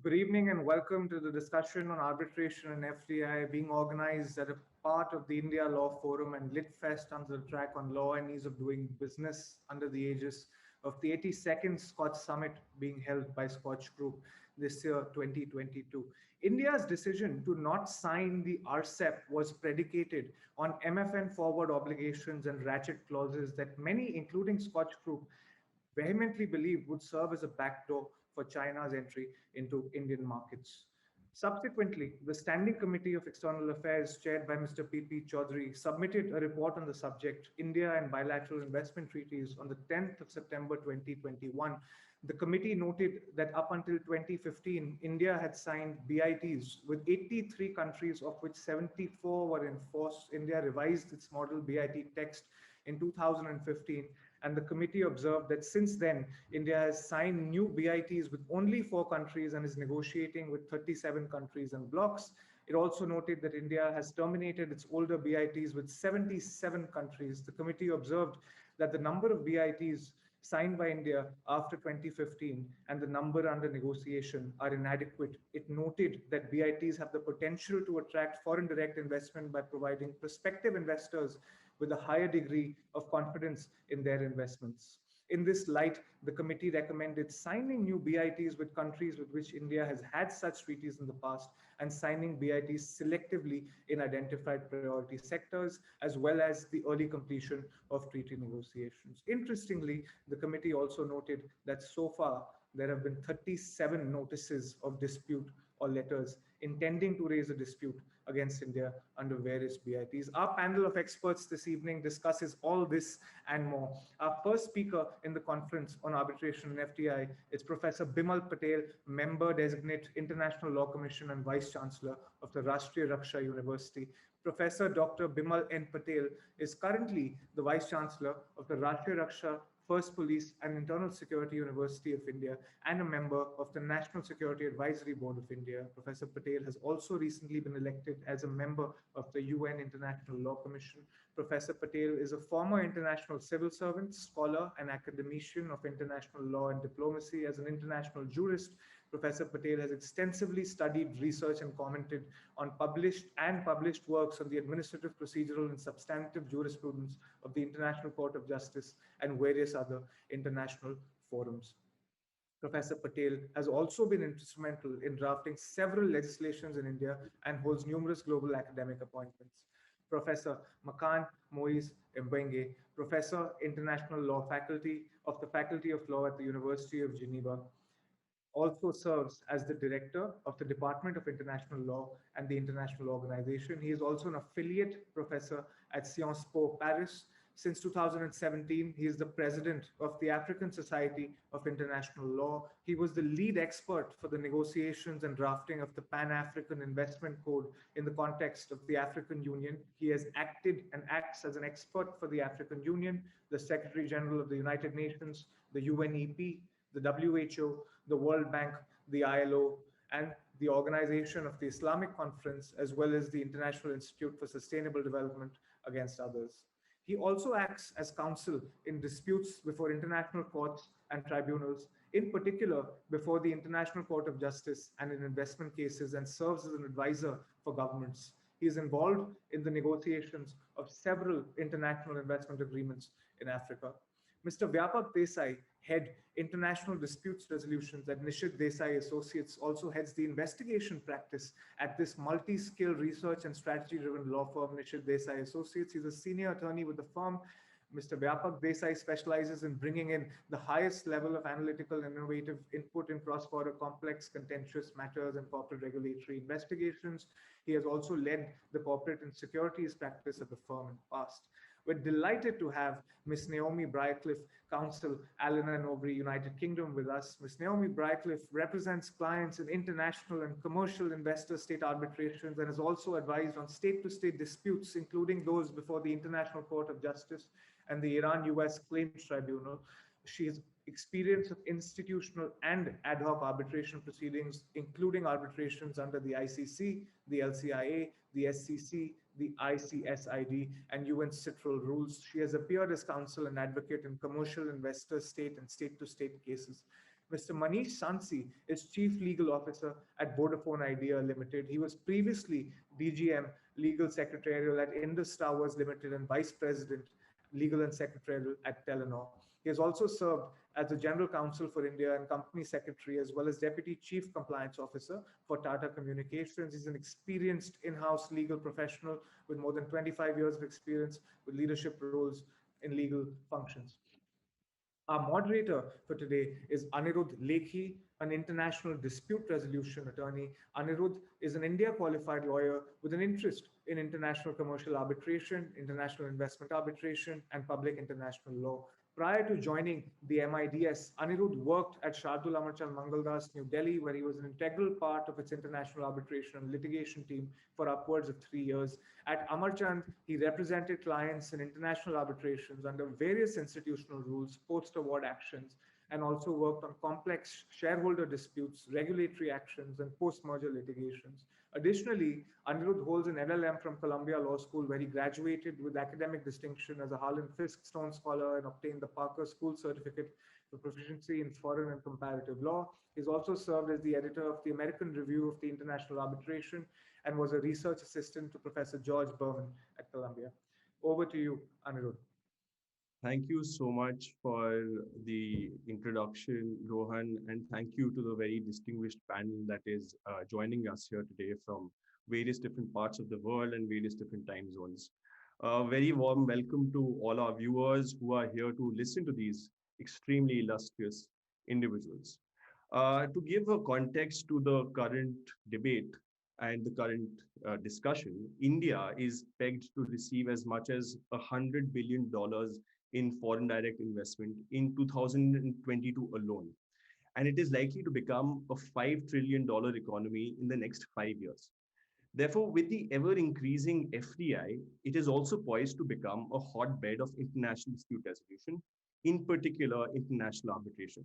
Good evening and welcome to the discussion on arbitration and FDI being organized as a part of the India Law Forum and LitFest under the track on law and ease of doing business under the aegis of the 82nd SKOCH Summit being held by SKOCH Group this year, 2022. India's decision to not sign the RCEP was predicated on MFN forward obligations and ratchet clauses that many, including SKOCH Group, vehemently believed would serve as a backdoor for China's entry into Indian markets. Subsequently, the Standing Committee of External Affairs, chaired by Mr. P.P. Chaudhary, submitted a report on the subject, India and Bilateral Investment Treaties, on the 10th of September 2021. The committee noted that up until 2015, India had signed BITs with 83 countries, of which 74 were in force. India revised its model BIT text in 2015, and the committee observed that since then, India has signed new BITs with only 4 countries and is negotiating with 37 countries and blocs. It also noted that India has terminated its older BITs with 77 countries. The committee observed that the number of BITs signed by India after 2015 and the number under negotiation are inadequate. It noted that BITs have the potential to attract foreign direct investment by providing prospective investors with a higher degree of confidence in their investments. In this light, the committee recommended signing new BITs with countries with which India has had such treaties in the past and signing BITs selectively in identified priority sectors, as well as the early completion of treaty negotiations. Interestingly, the committee also noted that so far there have been 37 notices of dispute or letters intending to raise a dispute against India under various BITs. Our panel of experts this evening discusses all this and more. Our first speaker in the conference on arbitration and FDI is Professor Bimal Patel, Member Designate, International Law Commission and Vice Chancellor of the Rashtriya Raksha University. Professor Dr. Bimal N. Patel is currently the Vice Chancellor of the Rashtriya Raksha First Police and Internal Security University of India and a member of the National Security Advisory Board of India. Professor Patel has also recently been elected as a member of the UN International Law Commission. Professor Patel is a former international civil servant, scholar, and academician of international law and diplomacy. As an international jurist, Professor Patel has extensively studied, researched, and commented on published works on the administrative, procedural, and substantive jurisprudence of the International Court of Justice and various other international forums. Professor Patel has also been instrumental in drafting several legislations in India and holds numerous global academic appointments. Professor Makan Moise Mbenge, Professor International Law Faculty of the Faculty of Law at the University of Geneva, also serves as the director of the Department of International Law and the International Organization. He is also an affiliate professor at Sciences Po Paris. Since 2017, he is the president of the African Society of International Law. He was the lead expert for the negotiations and drafting of the Pan-African Investment Code in the context of the African Union. He has acted and acts as an expert for the African Union, the Secretary General of the United Nations, the UNEP, the WHO, the World Bank, the ILO, and the Organization of the Islamic Conference, as well as the International Institute for Sustainable Development, against others. He also acts as counsel in disputes before international courts and tribunals, in particular before the International Court of Justice and in investment cases, and serves as an advisor for governments. He is involved in the negotiations of several international investment agreements in Africa. Mr. Vyapak Desai, head International Disputes Resolutions at Nishit Desai Associates, also heads the investigation practice at this multi-skill research and strategy-driven law firm, Nishit Desai Associates. He's a senior attorney with the firm. Mr. Vyapak Desai specializes in bringing in the highest level of analytical and innovative input in cross-border complex, contentious matters and corporate regulatory investigations. He has also led the corporate and securities practice of the firm in the past. We're delighted to have Ms. Naomi Briarcliffe, Counsel, Allen & Overy, United Kingdom, with us. Ms. Naomi Briarcliffe represents clients in international and commercial investor-state arbitrations and has also advised on state-to-state disputes, including those before the International Court of Justice and the Iran-US Claims Tribunal. She has experience of institutional and ad hoc arbitration proceedings, including arbitrations under the ICC, the LCIA, the SCC, the ICSID, and UN CITRAL rules. She has appeared as counsel and advocate in commercial, investor, state, and state-to-state cases. Mr. Manish Sansi is Chief Legal Officer at Vodafone Idea Limited. He was previously DGM, Legal Secretarial at Indus Towers Limited, and Vice President, Legal and Secretarial at Telenor. He has also served as the General Counsel for India and Company Secretary, as well as Deputy Chief Compliance Officer for Tata Communications. He's an experienced in-house legal professional with more than 25 years of experience with leadership roles in legal functions. Our moderator for today is Anirudh Lekhi, an international dispute resolution attorney. Anirudh is an India qualified lawyer with an interest in international commercial arbitration, international investment arbitration, and public international law. Prior to joining the MIDS, Anirudh worked at Shardul Amarchand Mangaldas, New Delhi, where he was an integral part of its international arbitration and litigation team for upwards of 3 years. At Amarchand, he represented clients in international arbitrations under various institutional rules, post-award actions, and also worked on complex shareholder disputes, regulatory actions, and post-merger litigations. Additionally, Anirudh holds an LLM from Columbia Law School, where he graduated with academic distinction as a Harlan Fiske Stone Scholar and obtained the Parker School Certificate for Proficiency in Foreign and Comparative Law. He's also served as the editor of the American Review of the International Arbitration and was a research assistant to Professor George Berman at Columbia. Over to you, Anirudh. Thank you so much for the introduction, Rohan, and thank you to the very distinguished panel that is joining us here today from various different parts of the world and various different time zones. A very warm welcome to all our viewers who are here to listen to these extremely illustrious individuals. To give a context to the current debate and the current discussion, India is pegged to receive as much as $100 billion in foreign direct investment in 2022 alone. And it is likely to become a $5 trillion economy in the next 5 years. Therefore, with the ever increasing FDI, it is also poised to become a hotbed of international dispute resolution, in particular international arbitration.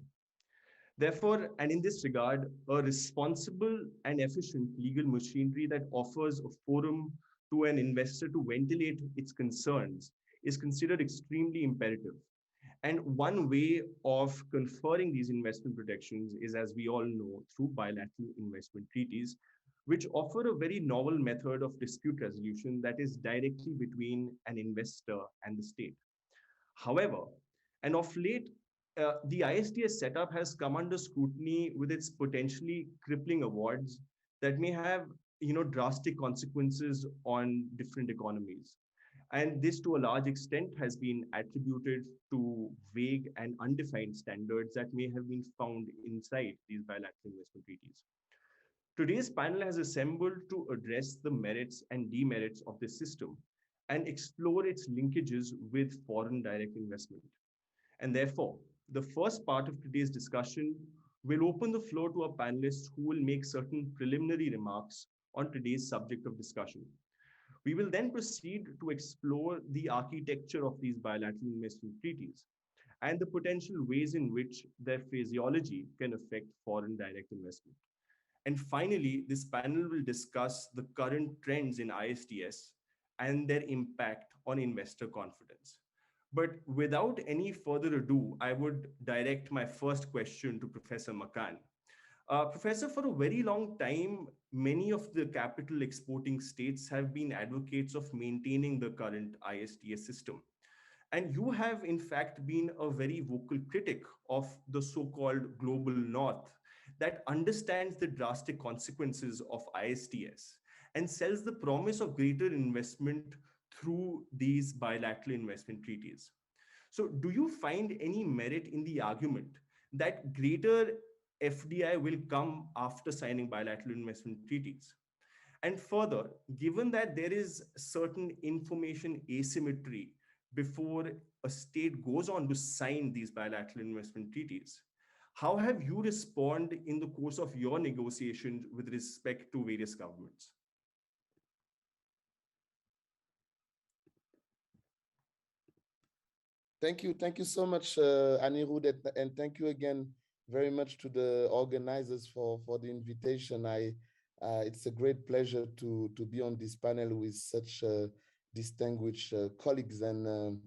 Therefore, and in this regard, a responsible and efficient legal machinery that offers a forum to an investor to ventilate its concerns is considered extremely imperative. And one way of conferring these investment protections is, as we all know, through bilateral investment treaties, which offer a very novel method of dispute resolution that is directly between an investor and the state. However, and of late, the ISDS setup has come under scrutiny with its potentially crippling awards that may have, drastic consequences on different economies. And this, to a large extent, has been attributed to vague and undefined standards that may have been found inside these bilateral investment treaties. Today's panel has assembled to address the merits and demerits of this system and explore its linkages with foreign direct investment. And therefore, the first part of today's discussion will open the floor to our panelists who will make certain preliminary remarks on today's subject of discussion. We will then proceed to explore the architecture of these bilateral investment treaties and the potential ways in which their phraseology can affect foreign direct investment. And finally, this panel will discuss the current trends in ISDS and their impact on investor confidence. But without any further ado, I would direct my first question to Professor Makan. Professor, for a very long time, many of the capital exporting states have been advocates of maintaining the current ISDS system. And you have, in fact, been a very vocal critic of the so-called global north that understands the drastic consequences of ISDS and sells the promise of greater investment through these bilateral investment treaties. So, do you find any merit in the argument that greater FDI will come after signing bilateral investment treaties? And further, given that there is certain information asymmetry before a state goes on to sign these bilateral investment treaties, how have you responded in the course of your negotiations with respect to various governments? Thank you so much, Anirudh, and thank you again very much to the organizers for the invitation. It's a great pleasure to be on this panel with such distinguished colleagues and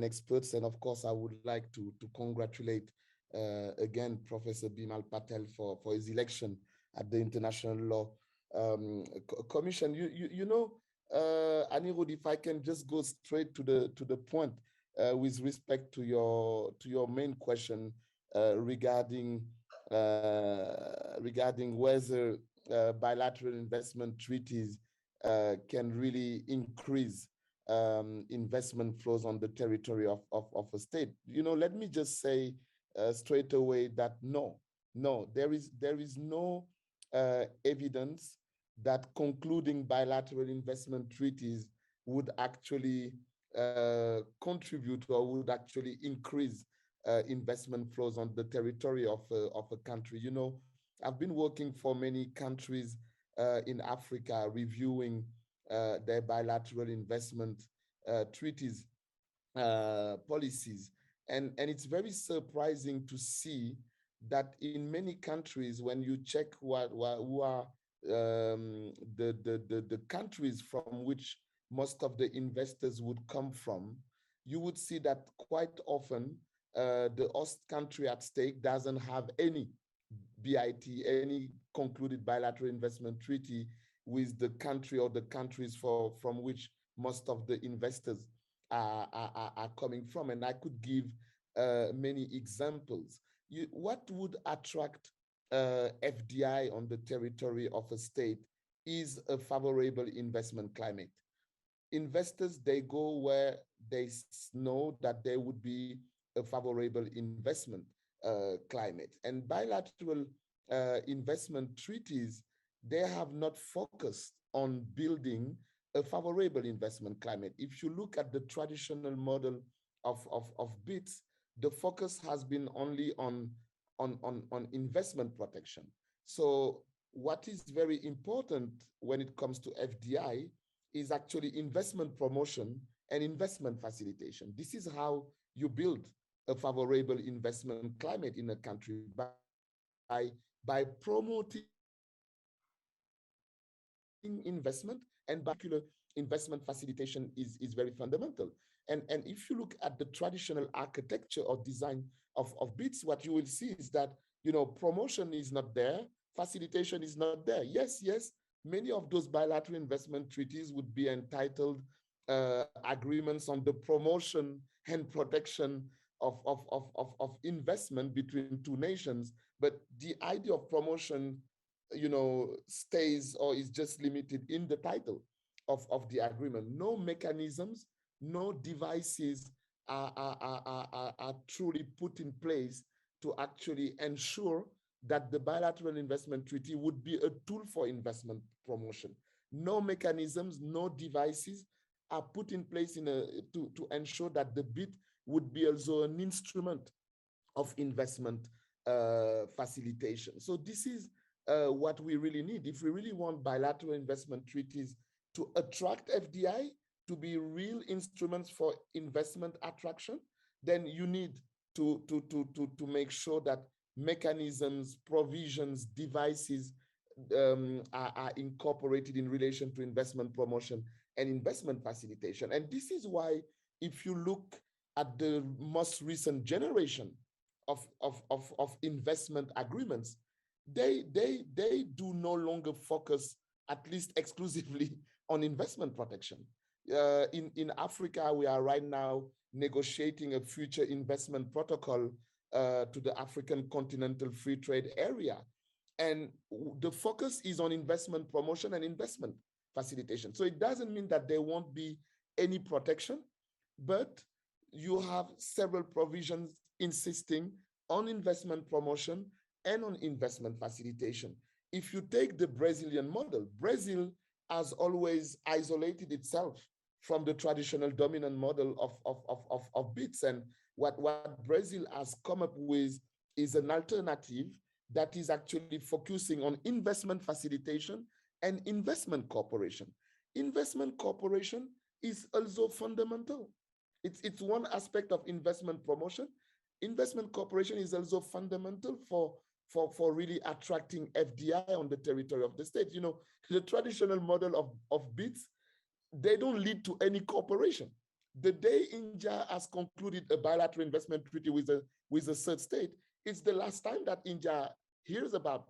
experts. And of course, I would like to congratulate again, Professor Bimal Patel for his election at the International Law Commission. You know, Anirudh, if I can just go straight to the point with respect to your main question regarding whether bilateral investment treaties can really increase investment flows on the territory of a state. You know, let me just say straight away that no, there is no evidence that concluding bilateral investment treaties would actually contribute or would actually increase investment flows on the territory of a country. You know, I've been working for many countries in Africa, reviewing their bilateral investment treaties policies, and it's very surprising to see that in many countries, when you check who are the countries from which most of the investors would come from, you would see that quite often the host country at stake doesn't have any BIT, any concluded bilateral investment treaty with the country or the countries from which most of the investors are coming from. And I could give many examples. What would attract FDI on the territory of a state is a favorable investment climate. Investors, they go where they know that there would be a favorable investment climate. And bilateral investment treaties, they have not focused on building a favorable investment climate. If you look at the traditional model of BITS, the focus has been only on investment protection. So what is very important when it comes to FDI is actually investment promotion and investment facilitation. This is how you build a favorable investment climate in a country, by promoting investment, and particular investment facilitation is very fundamental. And if you look at the traditional architecture or design of BITS, what you will see is that, you know, promotion is not there, facilitation is not there. Yes, many of those bilateral investment treaties would be entitled agreements on the promotion and protection of investment between two nations, but the idea of promotion, you know, stays or is just limited in the title of the agreement. No mechanisms, no devices are truly put in place to actually ensure that the bilateral investment treaty would be a tool for investment promotion. No mechanisms, no devices are put in place to ensure that the BIT would be also an instrument of investment facilitation. So this is what we really need. If we really want bilateral investment treaties to attract FDI, to be real instruments for investment attraction, then you need to make sure that mechanisms, provisions, devices are incorporated in relation to investment promotion and investment facilitation. And this is why, if you look at the most recent generation of investment agreements, they do no longer focus, at least exclusively, on investment protection. In Africa, we are right now negotiating a future investment protocol to the African Continental Free Trade Area. And the focus is on investment promotion and investment facilitation. So it doesn't mean that there won't be any protection, but you have several provisions insisting on investment promotion and on investment facilitation. If you take the Brazilian model, Brazil has always isolated itself from the traditional dominant model of BITS. And what Brazil has come up with is an alternative that is actually focusing on investment facilitation and investment cooperation. Investment cooperation is also fundamental. It's one aspect of investment promotion. Investment cooperation is also fundamental for really attracting FDI on the territory of the state. You know, the traditional model of BITS, they don't lead to any cooperation. The day India has concluded a bilateral investment treaty with a third state, it's the last time that India hears about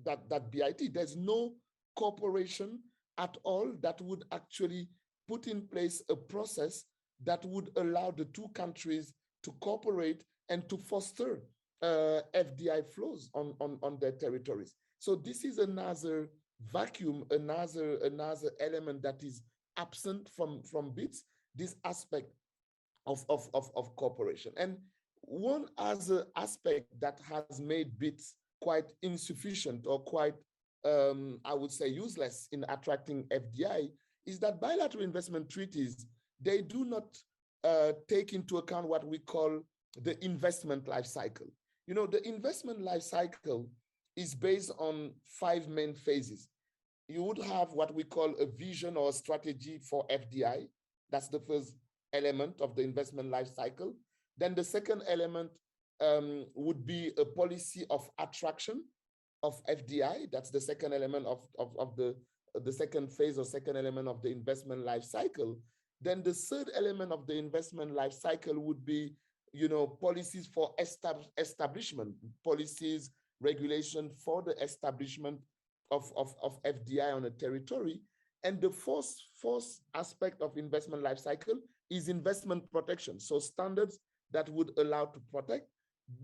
that BIT. There's no corporation at all that would actually put in place a process that would allow the two countries to cooperate and to foster FDI flows on their territories. So this is another vacuum, another element that is absent from BITS, this aspect of cooperation. And one other aspect that has made BITS quite insufficient or quite, I would say, useless in attracting FDI is that bilateral investment treaties, they do not take into account what we call the investment life cycle. You know, the investment life cycle is based on 5 main phases. You would have what we call a vision or a strategy for FDI. That's the first element of the investment life cycle. Then the second element would be a policy of attraction of FDI. That's the second element of the second phase or second element of the investment life cycle. Then the third element of the investment life cycle would be, you know, policies for establishment, policies, regulation for the establishment of FDI on a territory. And the fourth aspect of investment life cycle is investment protection. So standards that would allow to protect.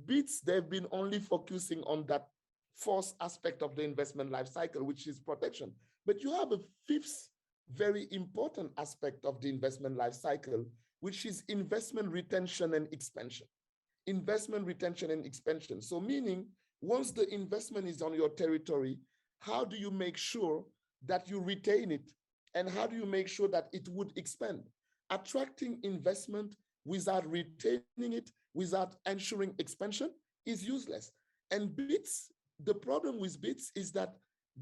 BITS, they've been only focusing on that fourth aspect of the investment life cycle, which is protection. But you have a fifth very important aspect of the investment life cycle, which is investment retention and expansion. Investment retention and expansion. So meaning, once the investment is on your territory, how do you make sure that you retain it? And how do you make sure that it would expand? Attracting investment without retaining it, without ensuring expansion is useless. And BITS, the problem with BITS is that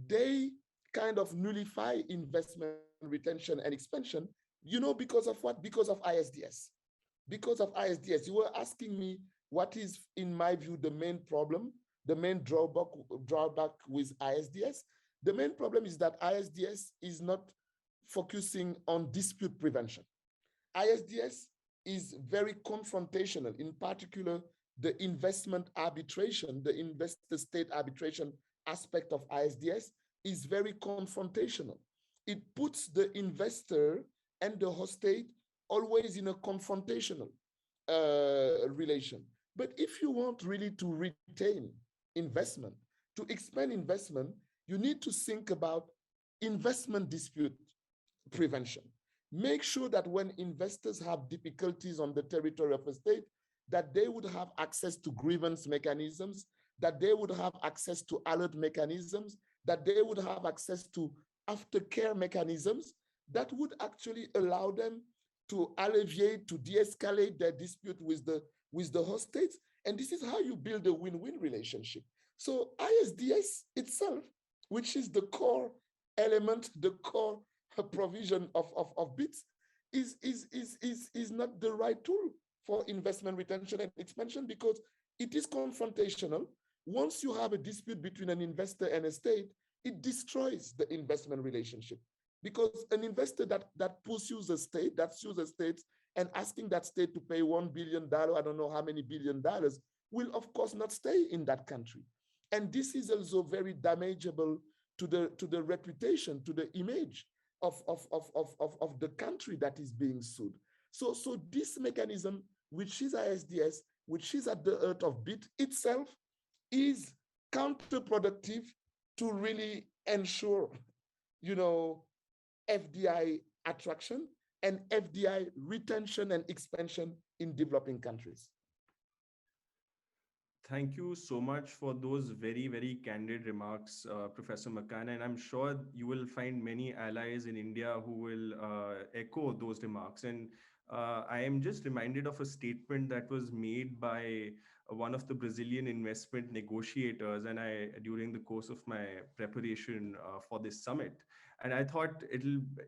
they kind of nullify investment retention and expansion, you know, because of what? Because of ISDS. Because of ISDS. You were asking me what is, in my view, the main problem, the main drawback with ISDS. The main problem is that ISDS is not focusing on dispute prevention. ISDS is very confrontational, in particular, the investment arbitration, the investor-state arbitration aspect of ISDS is very confrontational. It puts the investor and the host state always in a confrontational relation. But if you want really to retain investment, to expand investment, you need to think about investment dispute prevention. Make sure that when investors have difficulties on the territory of a state, that they would have access to grievance mechanisms, that they would have access to alert mechanisms, that they would have access to aftercare mechanisms that would actually allow them to alleviate, to de-escalate their dispute with the host states. And this is how you build a win-win relationship. So ISDS itself, which is the core element, the core provision of BITS, is not the right tool for investment retention and expansion because it is confrontational. Once you have a dispute between an investor and a state, it destroys the investment relationship because an investor that pursues a state, that sues a state and asking that state to pay $1 billion, I don't know how many $billion, will of course not stay in that country. And this is also very damageable to the reputation, to the image of the country that is being sued. So this mechanism, which is ISDS, which is at the heart of BIT itself, is counterproductive to really ensure, you know, FDI attraction and FDI retention and expansion in developing countries. Thank you so much for those very, very candid remarks, Professor Makana. And I'm sure you will find many allies in India who will echo those remarks. And I am just reminded of a statement that was made by one of the Brazilian investment negotiators and during the course of my preparation for this summit. And I thought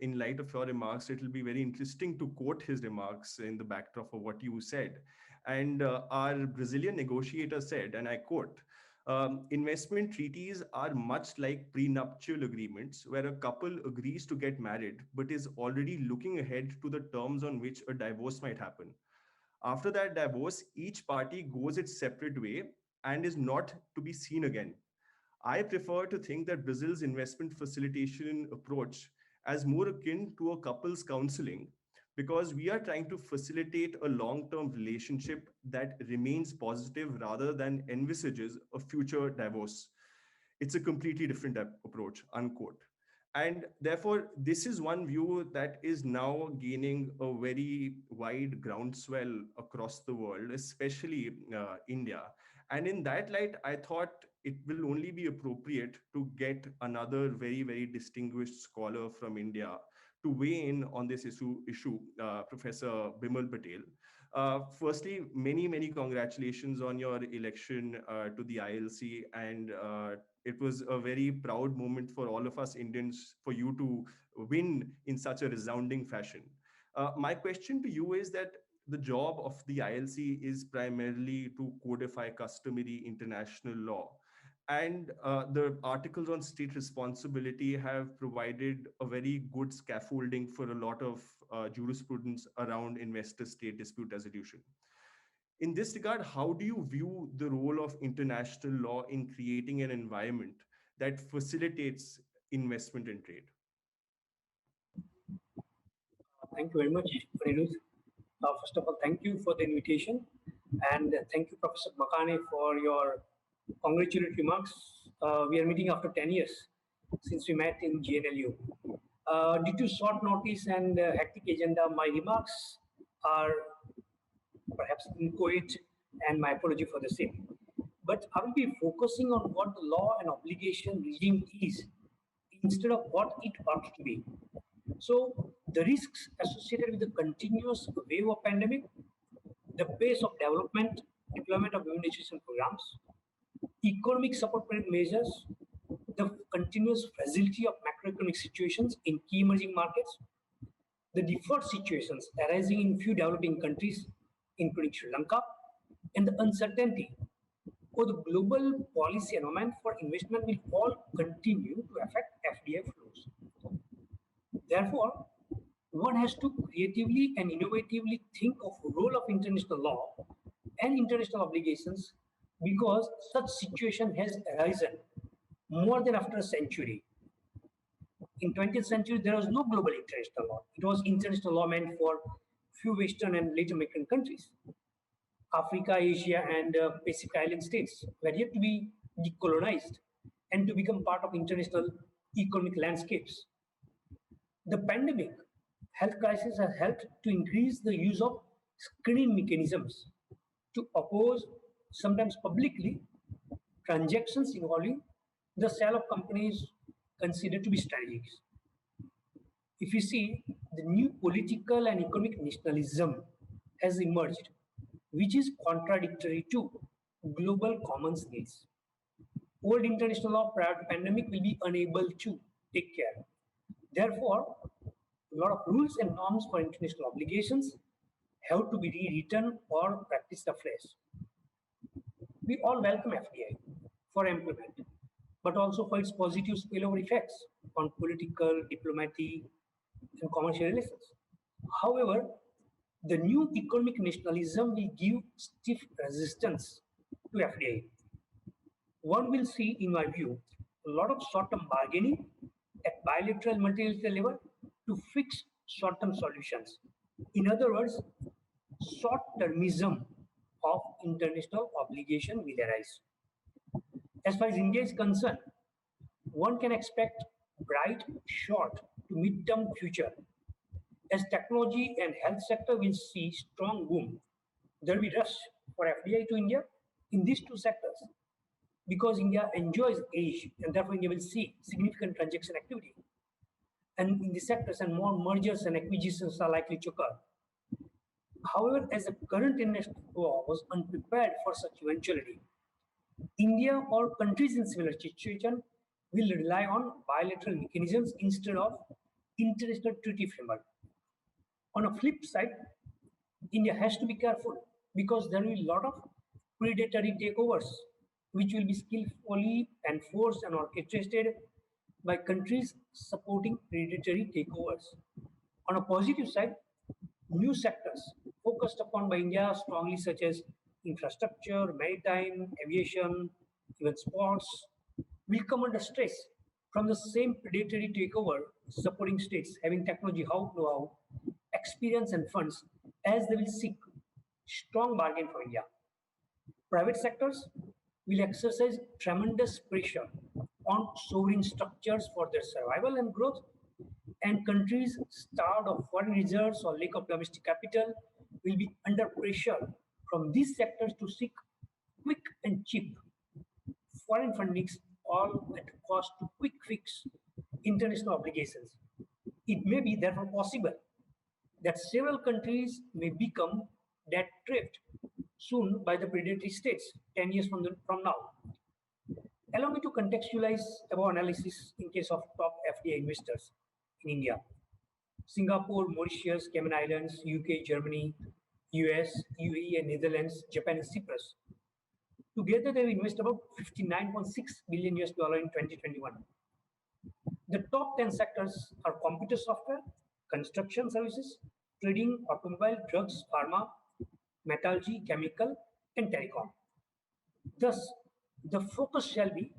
in light of your remarks, it'll be very interesting to quote his remarks in the backdrop of what you said. And our Brazilian negotiator said, and I quote, investment treaties are much like prenuptial agreements where a couple agrees to get married, but is already looking ahead to the terms on which a divorce might happen. After that divorce, each party goes its separate way and is not to be seen again. I prefer to think that Brazil's investment facilitation approach as more akin to a couple's counseling, because we are trying to facilitate a long-term relationship that remains positive rather than envisages a future divorce. It's a completely different approach, unquote. And therefore, this is one view that is now gaining a very wide groundswell across the world, especially India. And in that light, I thought it will only be appropriate to get another very, very distinguished scholar from India to weigh in on this issue, Professor Bimal Patel. Firstly, many, many congratulations on your election to the ILC, and it was a very proud moment for all of us Indians for you to win in such a resounding fashion. My question to you is that the job of the ILC is primarily to codify customary international law. And the articles on state responsibility have provided a very good scaffolding for a lot of jurisprudence around investor state dispute resolution. In this regard, how do you view the role of international law in creating an environment that facilitates investment and trade? Thank you very much, Anirudh. First of all, thank you for the invitation, and thank you, Professor Makane, for your congratulatory remarks. We are meeting after 10 years since we met in GNLU. Due to short notice and hectic agenda, my remarks are perhaps inchoate, and my apology for the same. But I will be focusing on what the law and obligation regime is instead of what it ought to be. So the risks associated with the continuous wave of pandemic, the pace of development, deployment of immunization programs, economic support measures, the continuous fragility of macroeconomic situations in key emerging markets, the deferred situations arising in few developing countries, including Sri Lanka, and the uncertainty or the global policy environment for investment will all continue to affect FDI flows. Therefore, one has to creatively and innovatively think of role of international law and international obligations, because such situation has arisen more than after a century. In 20th century, there was no global international law. It was international law meant for few Western and Latin American countries. Africa, Asia, and Pacific Island states were yet to be decolonized and to become part of international economic landscapes. The pandemic health crisis has helped to increase the use of screening mechanisms to oppose, sometimes publicly, transactions involving the sale of companies considered to be strategic. If you see, the new political and economic nationalism has emerged, which is contradictory to global commons needs. Old international law prior to pandemic will be unable to take care. Therefore, a lot of rules and norms for international obligations have to be rewritten or practiced afresh. We all welcome FDI for employment, but also for its positive spillover effects on political, diplomatic, and commercial relations. However, the new economic nationalism will give stiff resistance to FDI. One will see, in my view, a lot of short-term bargaining at bilateral and multilateral level to fix short-term solutions. In other words, short-termism of international obligation will arise. As far as India is concerned, one can expect bright short to mid-term future. As technology and health sector will see strong boom, there will be rush for FDI to India in these two sectors, because India enjoys age and therefore India will see significant transaction activity. And in these sectors, and more mergers and acquisitions are likely to occur. However, as the current international law was unprepared for such eventuality, India or countries in similar situation will rely on bilateral mechanisms instead of international treaty framework. On a flip side, India has to be careful because there will be a lot of predatory takeovers which will be skillfully enforced and orchestrated by countries supporting predatory takeovers. On a positive side, new sectors focused upon by India strongly, such as infrastructure, maritime, aviation, even sports, will come under stress from the same predatory takeover supporting states having technology, know-how, experience, and funds as they will seek strong bargain for India. Private sectors will exercise tremendous pressure on sovereign structures for their survival and growth, and countries starved of foreign reserves or lack of domestic capital will be under pressure from these sectors to seek quick and cheap foreign fundings, all at cost to quick fix international obligations. It may be therefore possible that several countries may become debt trapped soon by the predatory states 10 years from now. Allow me to contextualize our analysis in case of top FDI investors in India. Singapore, Mauritius, Cayman Islands, UK, Germany, US, UAE, and Netherlands, Japan, and Cyprus. Together, they will invest about $59.6 billion US in 2021. The top 10 sectors are computer software, construction services, trading, automobile, drugs, pharma, metallurgy, chemical, and telecom. Thus, the focus shall be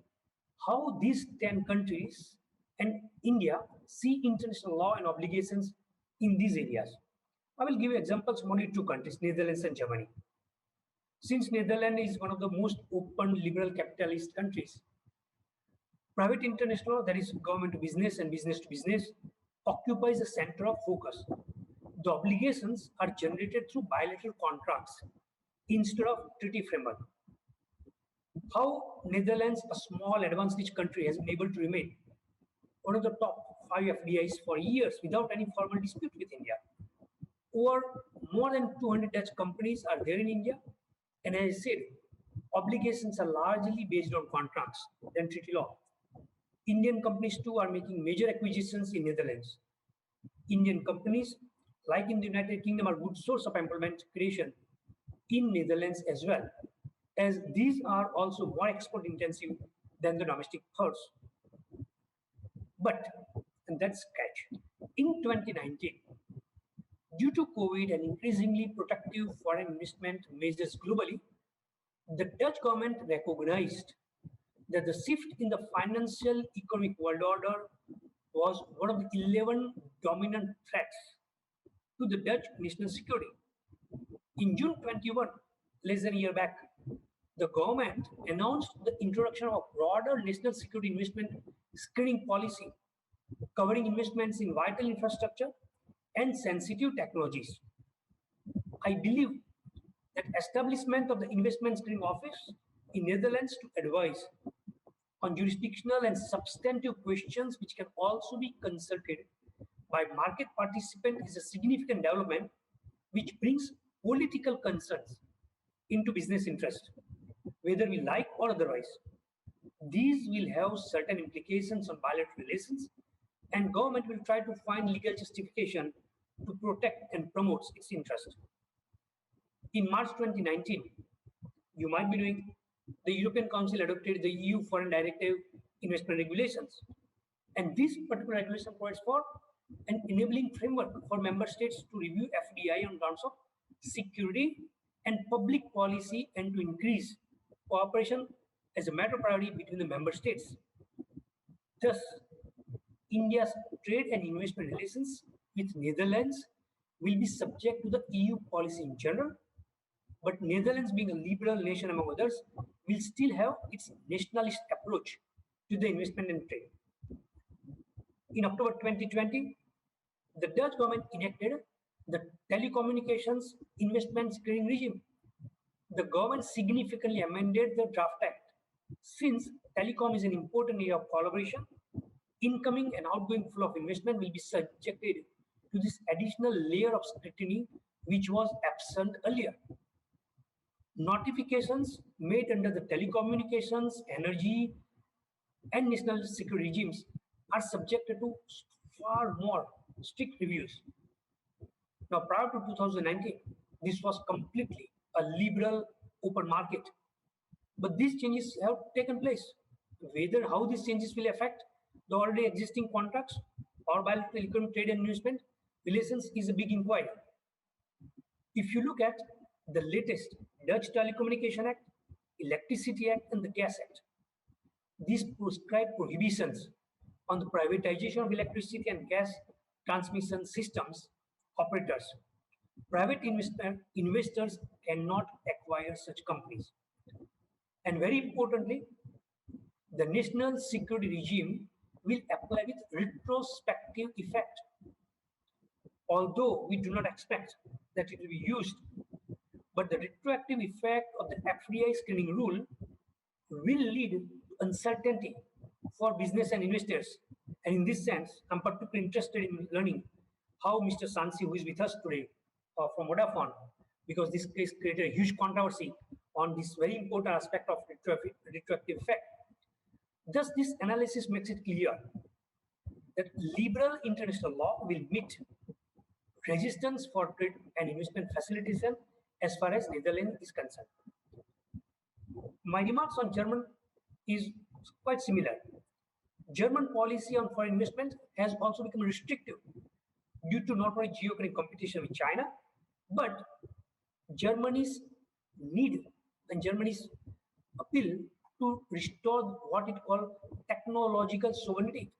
how these 10 countries and India see international law and obligations in these areas. I will give you examples from only two countries, Netherlands and Germany. Since Netherlands is one of the most open liberal capitalist countries, private international law, that is government to business and business to business, occupies the center of focus. The obligations are generated through bilateral contracts instead of treaty framework. How Netherlands, a small advanced rich country, has been able to remain one of the top 5 FDIs for years without any formal dispute with India. Over more than 200 Dutch companies are there in India, and as I said, obligations are largely based on contracts than treaty law. Indian companies too are making major acquisitions in Netherlands. Indian companies, like in the United Kingdom, are good source of employment creation in Netherlands as well, as these are also more export intensive than the domestic hubs. But, and that's catch, in 2019, due to COVID and increasingly protective foreign investment measures globally, the Dutch government recognized that the shift in the financial economic world order was one of the 11 dominant threats to the Dutch national security. In June 21, less than a year back, the government announced the introduction of a broader national security investment screening policy covering investments in vital infrastructure and sensitive technologies. I believe that establishment of the investment screening office in Netherlands to advise on jurisdictional and substantive questions which can also be consulted by market participants is a significant development which brings political concerns into business interest, whether we like or otherwise. These will have certain implications on bilateral relations, and government will try to find legal justification to protect and promote its interest. In March 2019, you might be knowing, the European Council adopted the EU Foreign Directive Investment Regulations. And this particular regulation provides for an enabling framework for member states to review FDI on grounds of security and public policy and to increase cooperation as a matter of priority between the member states. Thus, India's trade and investment relations with Netherlands will be subject to the EU policy in general, but Netherlands, being a liberal nation among others, will still have its nationalist approach to the investment and trade. In October 2020, the Dutch government enacted the Telecommunications Investment Screening Regime. The government significantly amended the draft act. Since telecom is an important area of collaboration, incoming and outgoing flow of investment will be subjected to this additional layer of scrutiny which was absent earlier. Notifications made under the telecommunications, energy, and national security regimes are subjected to far more strict reviews. Now, prior to 2019, this was completely a liberal open market. But these changes have taken place. Whether how these changes will affect the already existing contracts or bilateral economic trade and investment relations is a big inquiry. If you look at the latest Dutch Telecommunication Act, Electricity Act, and the Gas Act. These prescribe prohibitions on the privatization of electricity and gas transmission systems operators. Private investors cannot acquire such companies. And very importantly, the national security regime will apply with retrospective effect. Although we do not expect that it will be used, but the retroactive effect of the FDI screening rule will lead to uncertainty for business and investors. And in this sense, I'm particularly interested in learning how Mr. Sansi, who is with us today from Vodafone, because this case created a huge controversy on this very important aspect of retroactive effect. Thus, this analysis makes it clear that liberal international law will meet resistance for trade and investment facilitation as far as Netherlands is concerned. My remarks on German is quite similar. German policy on foreign investment has also become restrictive due to not only geoeconomic competition with China, but Germany's need and Germany's appeal to restore what it called technological sovereignty.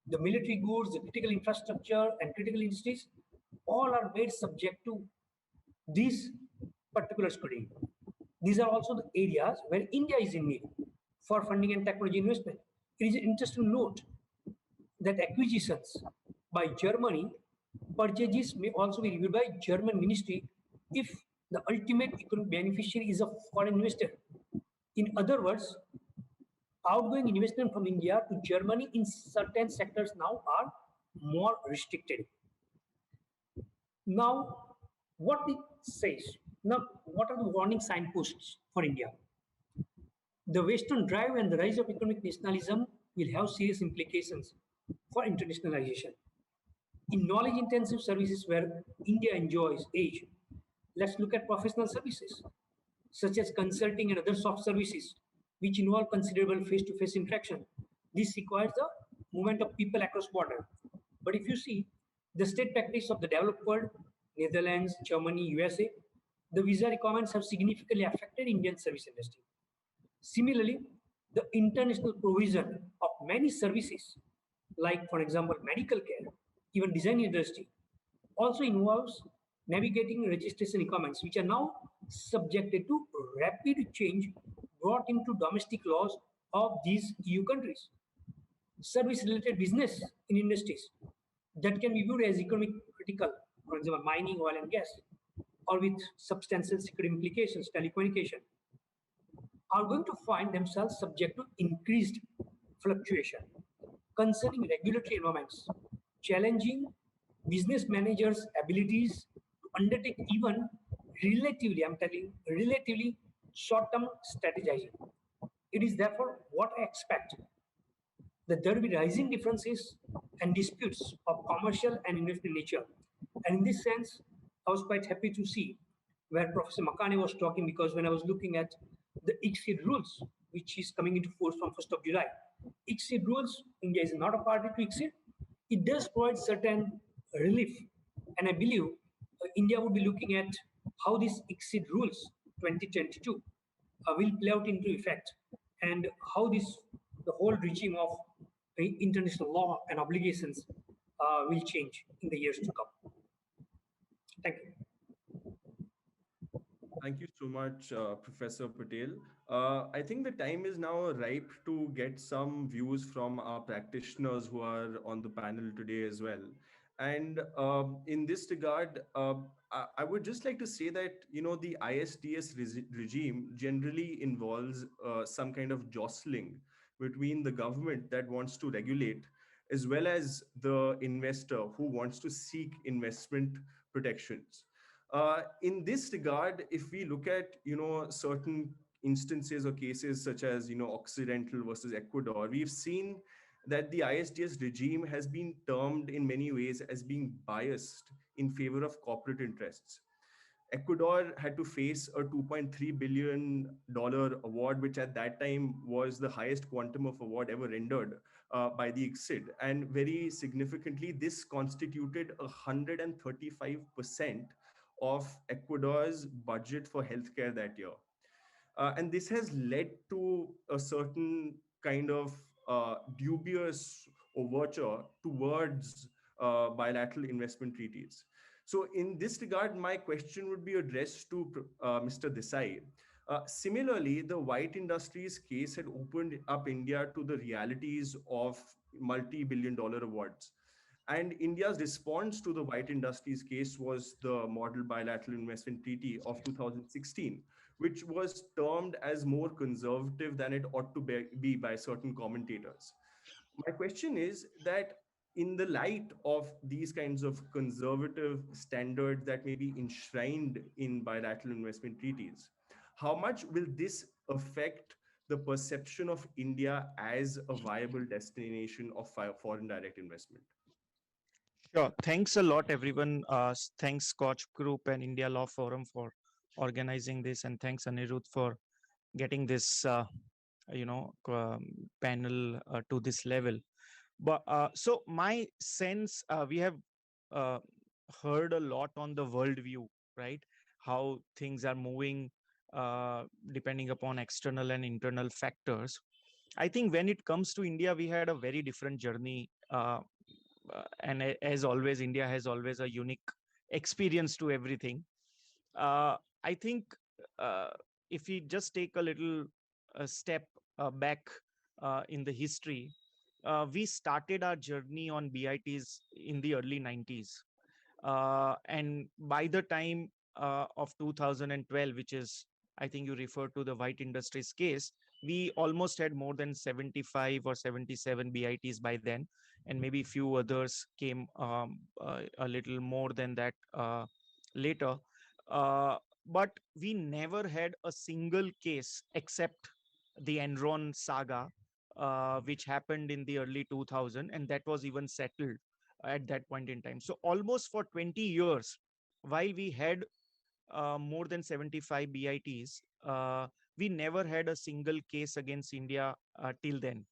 The military goods, the critical infrastructure, and critical industries all are made subject to this particular scrutiny. These are also the areas where India is in need for funding and technology investment. It is interesting to note that acquisitions by Germany, purchases may also be reviewed by German ministry if the ultimate economic beneficiary is a foreign investor. In other words, outgoing investment from India to Germany in certain sectors now are more restricted. Now, what it says, now what are the warning signposts for India? The Western drive and the rise of economic nationalism will have serious implications for internationalization. In knowledge-intensive services where India enjoys edge, let's look at professional services, such as consulting and other soft services, which involve considerable face-to-face interaction. This requires the movement of people across border. But if you see the state practice of the developed world, Netherlands, Germany, USA, the visa requirements have significantly affected Indian service industry. Similarly, the international provision of many services, like for example, medical care, even design industry, also involves navigating registration requirements, which are now subjected to rapid change brought into domestic laws of these EU countries. Service-related business in industries that can be viewed as economic critical, for example, mining, oil and gas, or with substantial security implications, telecommunication, are going to find themselves subject to increased fluctuation. Concerning regulatory environments, challenging business managers' abilities to undertake even relatively, I'm telling, relatively short-term strategizing. It is therefore what I expect that there will be rising differences and disputes of commercial and investment nature. And in this sense, I was quite happy to see where Professor Makane was talking, because when I was looking at the ICSID rules, which is coming into force from 1st of July, ICSID rules, India is not a party to ICSID. It does provide certain relief. And I believe India would be looking at how these ICSID rules 2022 will play out into effect, and how the whole regime of international law and obligations will change in the years to come. Thank you. Thank you so much, Professor Patel. I think the time is now ripe to get some views from our practitioners who are on the panel today as well. And in this regard, I would just like to say that, you know, the ISDS regime generally involves some kind of jostling between the government that wants to regulate, as well as the investor who wants to seek investment protections. In this regard, if we look at, you know, certain instances or cases such as, you know, Occidental versus Ecuador, we've seen that the ISDS regime has been termed in many ways as being biased in favor of corporate interests. Ecuador had to face a $2.3 billion award, which at that time was the highest quantum of award ever rendered by the ICSID. And very significantly, this constituted 135% of Ecuador's budget for healthcare that year. And this has led to a certain kind of dubious overture towards bilateral investment treaties. So, in this regard, my question would be addressed to Mr. Desai. Similarly, the white industries case had opened up India to the realities of multi-billion dollar awards. And India's response to the white industries case was the Model Bilateral Investment Treaty of 2016, which was termed as more conservative than it ought to be by certain commentators. My question is that in the light of these kinds of conservative standards that may be enshrined in bilateral investment treaties, how much will this affect the perception of India as a viable destination of foreign direct investment? Sure. Thanks a lot, everyone. Thanks, Scotch Group and India Law Forum for organizing this, and thanks, Anirudh, for getting this, panel to this level. But so my sense, we have uh, heard a lot on the world view, right? How things are moving depending upon external and internal factors. I think when it comes to India, we had a very different journey. As always, India has always a unique experience to everything. I think uh, if we just take a little step back in the history, we started our journey on BITs in the early 90s. And by the time of 2012, which is, I think you refer to the white industries case, we almost had more than 75 or 77 BITs by then, and maybe few others came a little more than that later. But we never had a single case except the Enron saga, which happened in the early 2000, and that was even settled at that point in time. So almost for 20 years, while we had more than 75 BITs, we never had a single case against India till then.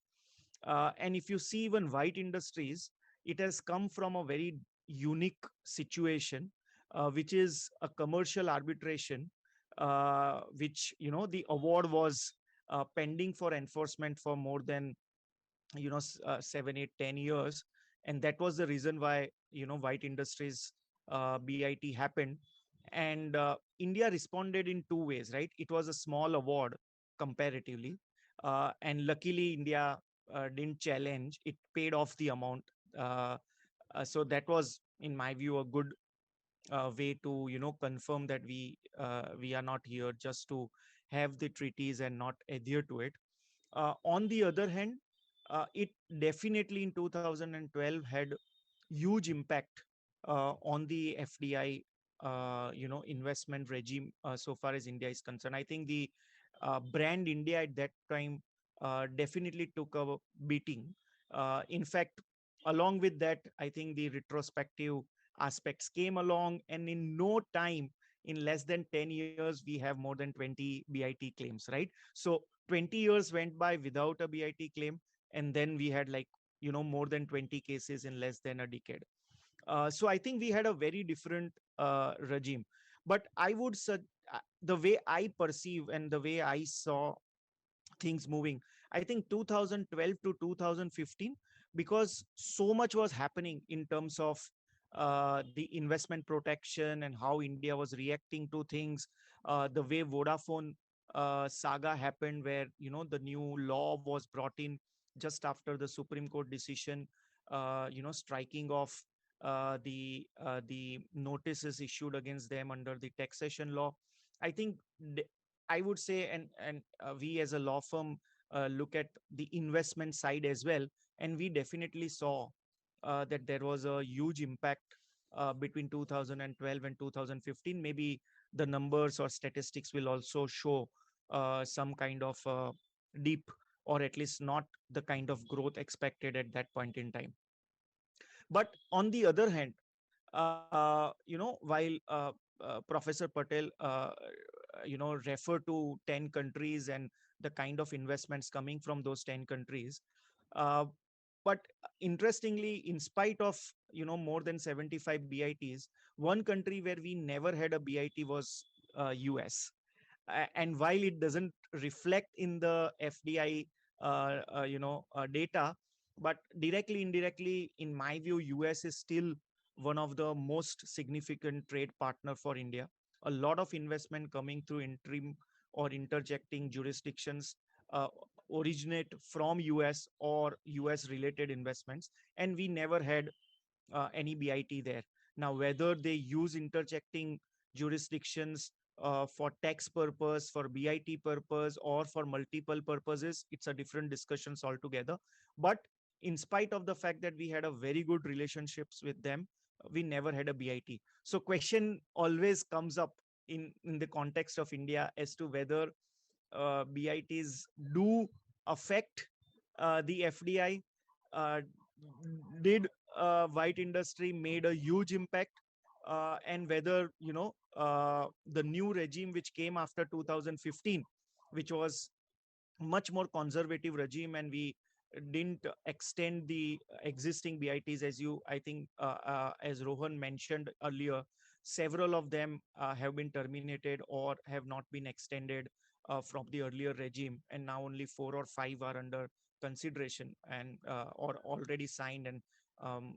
And if you see even white industries, it has come from a very unique situation, which is a commercial arbitration, which, the award was pending for enforcement for more than 7, 8, 10 years, and that was the reason why white industries BIT happened. And India responded in two ways, right? It was a small award comparatively, and luckily India didn't challenge. It paid off the amount. So that was, in my view, a good way to confirm that we are not here just to have the treaties and not adhere to it. On the other hand, it definitely in 2012 had huge impact on the FDI, investment regime so far as India is concerned. I think the brand India at that time definitely took a beating. In fact, along with that, I think the retrospective aspects came along, and in no time, in less than 10 years, we have more than 20 BIT claims, right? So 20 years went by without a BIT claim, and then we had like more than 20 cases in less than a decade. So I think we had a very different regime. But I would say the way I perceive and the way I saw things moving, I think 2012 to 2015, because so much was happening in terms of the investment protection and how India was reacting to things, the way Vodafone saga happened, where the new law was brought in just after the Supreme Court decision, striking off the notices issued against them under the taxation law. I think I would say, and we as a law firm look at the investment side as well, and we definitely saw that there was a huge impact between 2012 and 2015. Maybe the numbers or statistics will also show some kind of deep, or at least not the kind of growth expected at that point in time. But on the other hand, while Professor Patel, refer to 10 countries and the kind of investments coming from those 10 countries, uh, But interestingly, in spite of more than 75 BITs, one country where we never had a BIT was US. And while it doesn't reflect in the FDI data, but directly indirectly, in my view, US is still one of the most significant trade partner for India. A lot of investment coming through interim or interjecting jurisdictions uh, originate from US or US related investments, and we never had any BIT there. Now, whether they use interjecting jurisdictions for tax purpose, for BIT purpose, or for multiple purposes, it's a different discussions altogether. But in spite of the fact that we had a very good relationships with them, we never had a BIT. So question always comes up in the context of India as to whether BITs do affect the FDI. Uh, did white industry made a huge impact, and whether the new regime which came after 2015, which was much more conservative regime, and we didn't extend the existing BITs, as I think, as Rohan mentioned earlier, several of them have been terminated or have not been extended from the earlier regime, and now only 4 or 5 are under consideration and or already signed, and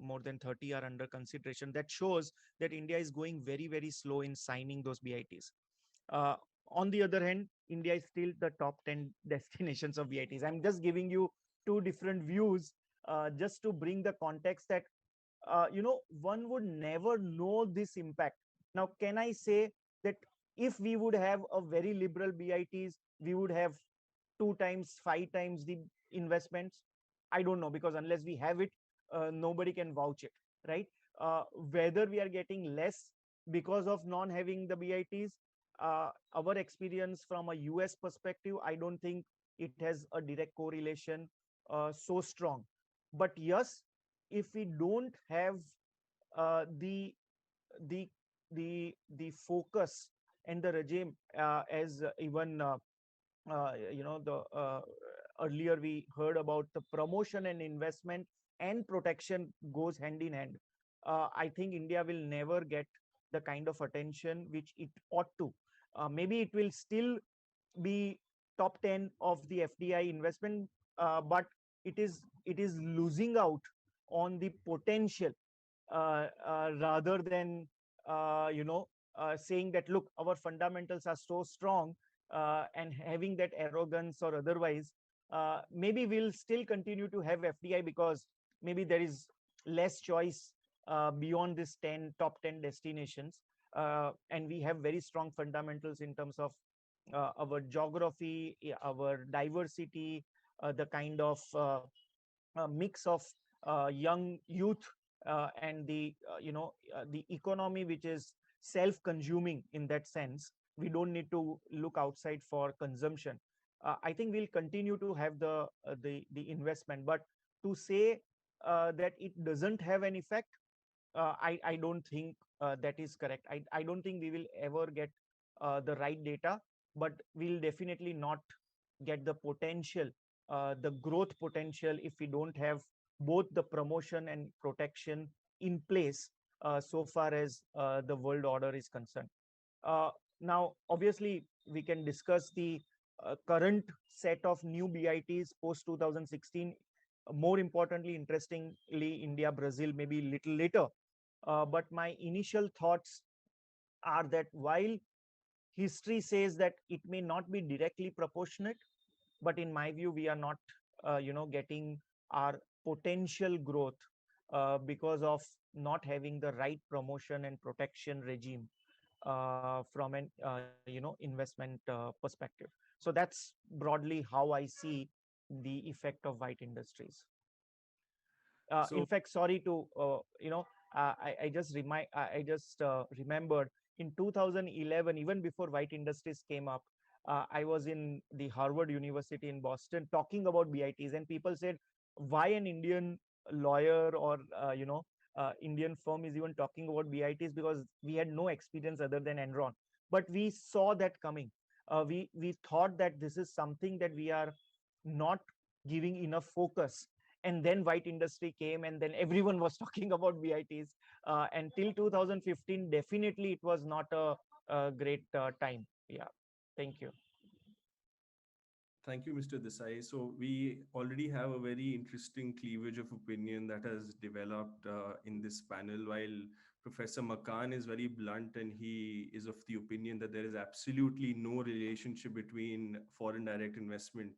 more than 30 are under consideration. That shows that India is going very, very slow in signing those BITs. Uh, on the other hand, India is still the top 10 destinations of VITs. I'm just giving you two different views just to bring the context that, one would never know this impact. Now, can I say that if we would have a very liberal BITs, we would have 2 times, 5 times the investments? I don't know, because unless we have it, nobody can vouch it, right? Whether we are getting less because of non having the BITs, our experience from a US perspective, I don't think it has a direct correlation so strong. But yes, if we don't have the the the focus and the regime, as even the earlier we heard about the promotion and investment and protection goes hand in hand. I think India will never get the kind of attention which it ought to. Maybe it will still be top 10 of the FDI investment, but it is losing out on the potential, rather than saying that, look, our fundamentals are so strong, and having that arrogance or otherwise. Maybe we'll still continue to have FDI because maybe there is less choice beyond this 10 top 10 destinations, and we have very strong fundamentals in terms of our geography, our diversity, the kind of mix of young youth, and the economy which is self-consuming. In that sense, we don't need to look outside for consumption. I think we'll continue to have the investment, but to say that it doesn't have an effect, I don't think that is correct. I don't think we will ever get the right data, but we'll definitely not get the potential, the growth potential, if we don't have both the promotion and protection in place, so far as the world order is concerned. Now, obviously, we can discuss the current set of new BITs post 2016. More importantly, interestingly, India, Brazil, maybe a little later. But my initial thoughts are that while history says that it may not be directly proportionate, but in my view, we are not, getting our potential growth because of not having the right promotion and protection regime from an investment perspective. So that's broadly how I see the effect of white industries. In So, fact, sorry to I just remembered in 2011, even before white industries came up, I was in the Harvard University in Boston talking about BITs, and people said, why an Indian lawyer or Indian firm is even talking about BITs, because we had no experience other than Enron. But we saw that coming. We thought that this is something that we are not giving enough focus, and then white industry came, and then everyone was talking about BITs. And till 2015, definitely it was not a great time. Yeah, thank you. Thank you, Mr. Desai. So we already have a very interesting cleavage of opinion that has developed in this panel. While Professor Makan is very blunt and he is of the opinion that there is absolutely no relationship between foreign direct investment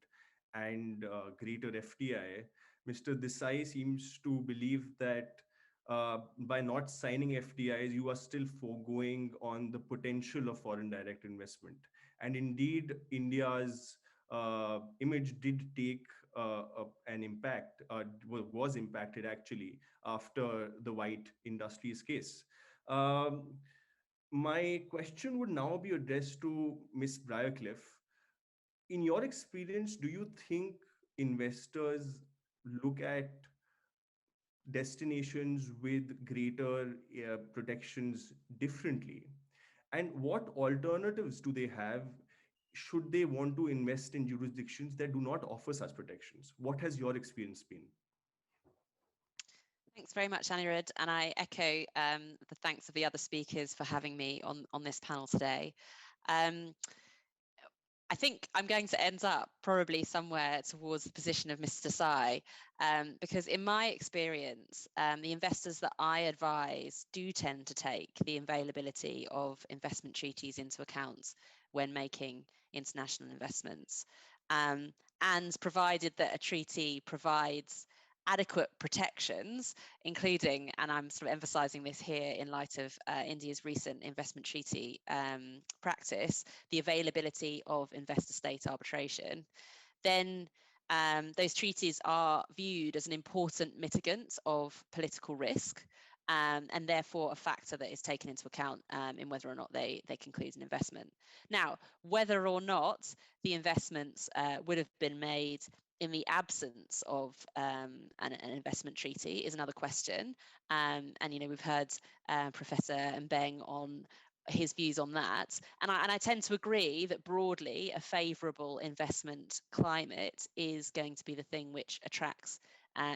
and greater FDI, Mr. Desai seems to believe that by not signing FDIs, you are still foregoing on the potential of foreign direct investment. And indeed, India's image did take an impact, was impacted actually after the white industries case. Um, my question would now be addressed to Ms. Briarcliff. In your experience, do you think investors look at destinations with greater protections differently? And what alternatives do they have should they want to invest in jurisdictions that do not offer such protections? What has your experience been? Thanks very much, Anirudh, and I echo the thanks of the other speakers for having me on this panel today. I think I'm going to end up probably somewhere towards the position of Mr. Desai, because in my experience, the investors that I advise do tend to take the availability of investment treaties into account when making international investments. And provided that a treaty provides adequate protections, including, and I'm sort of emphasizing this here in light of India's recent investment treaty practice, the availability of investor-state arbitration, then those treaties are viewed as an important mitigant of political risk, and therefore a factor that is taken into account in whether or not they conclude an investment. Now, whether or not the investments would have been made in the absence of an investment treaty is another question. And, we've heard Professor Mbeng on his views on that. And I tend to agree that broadly a favourable investment climate is going to be the thing which attracts,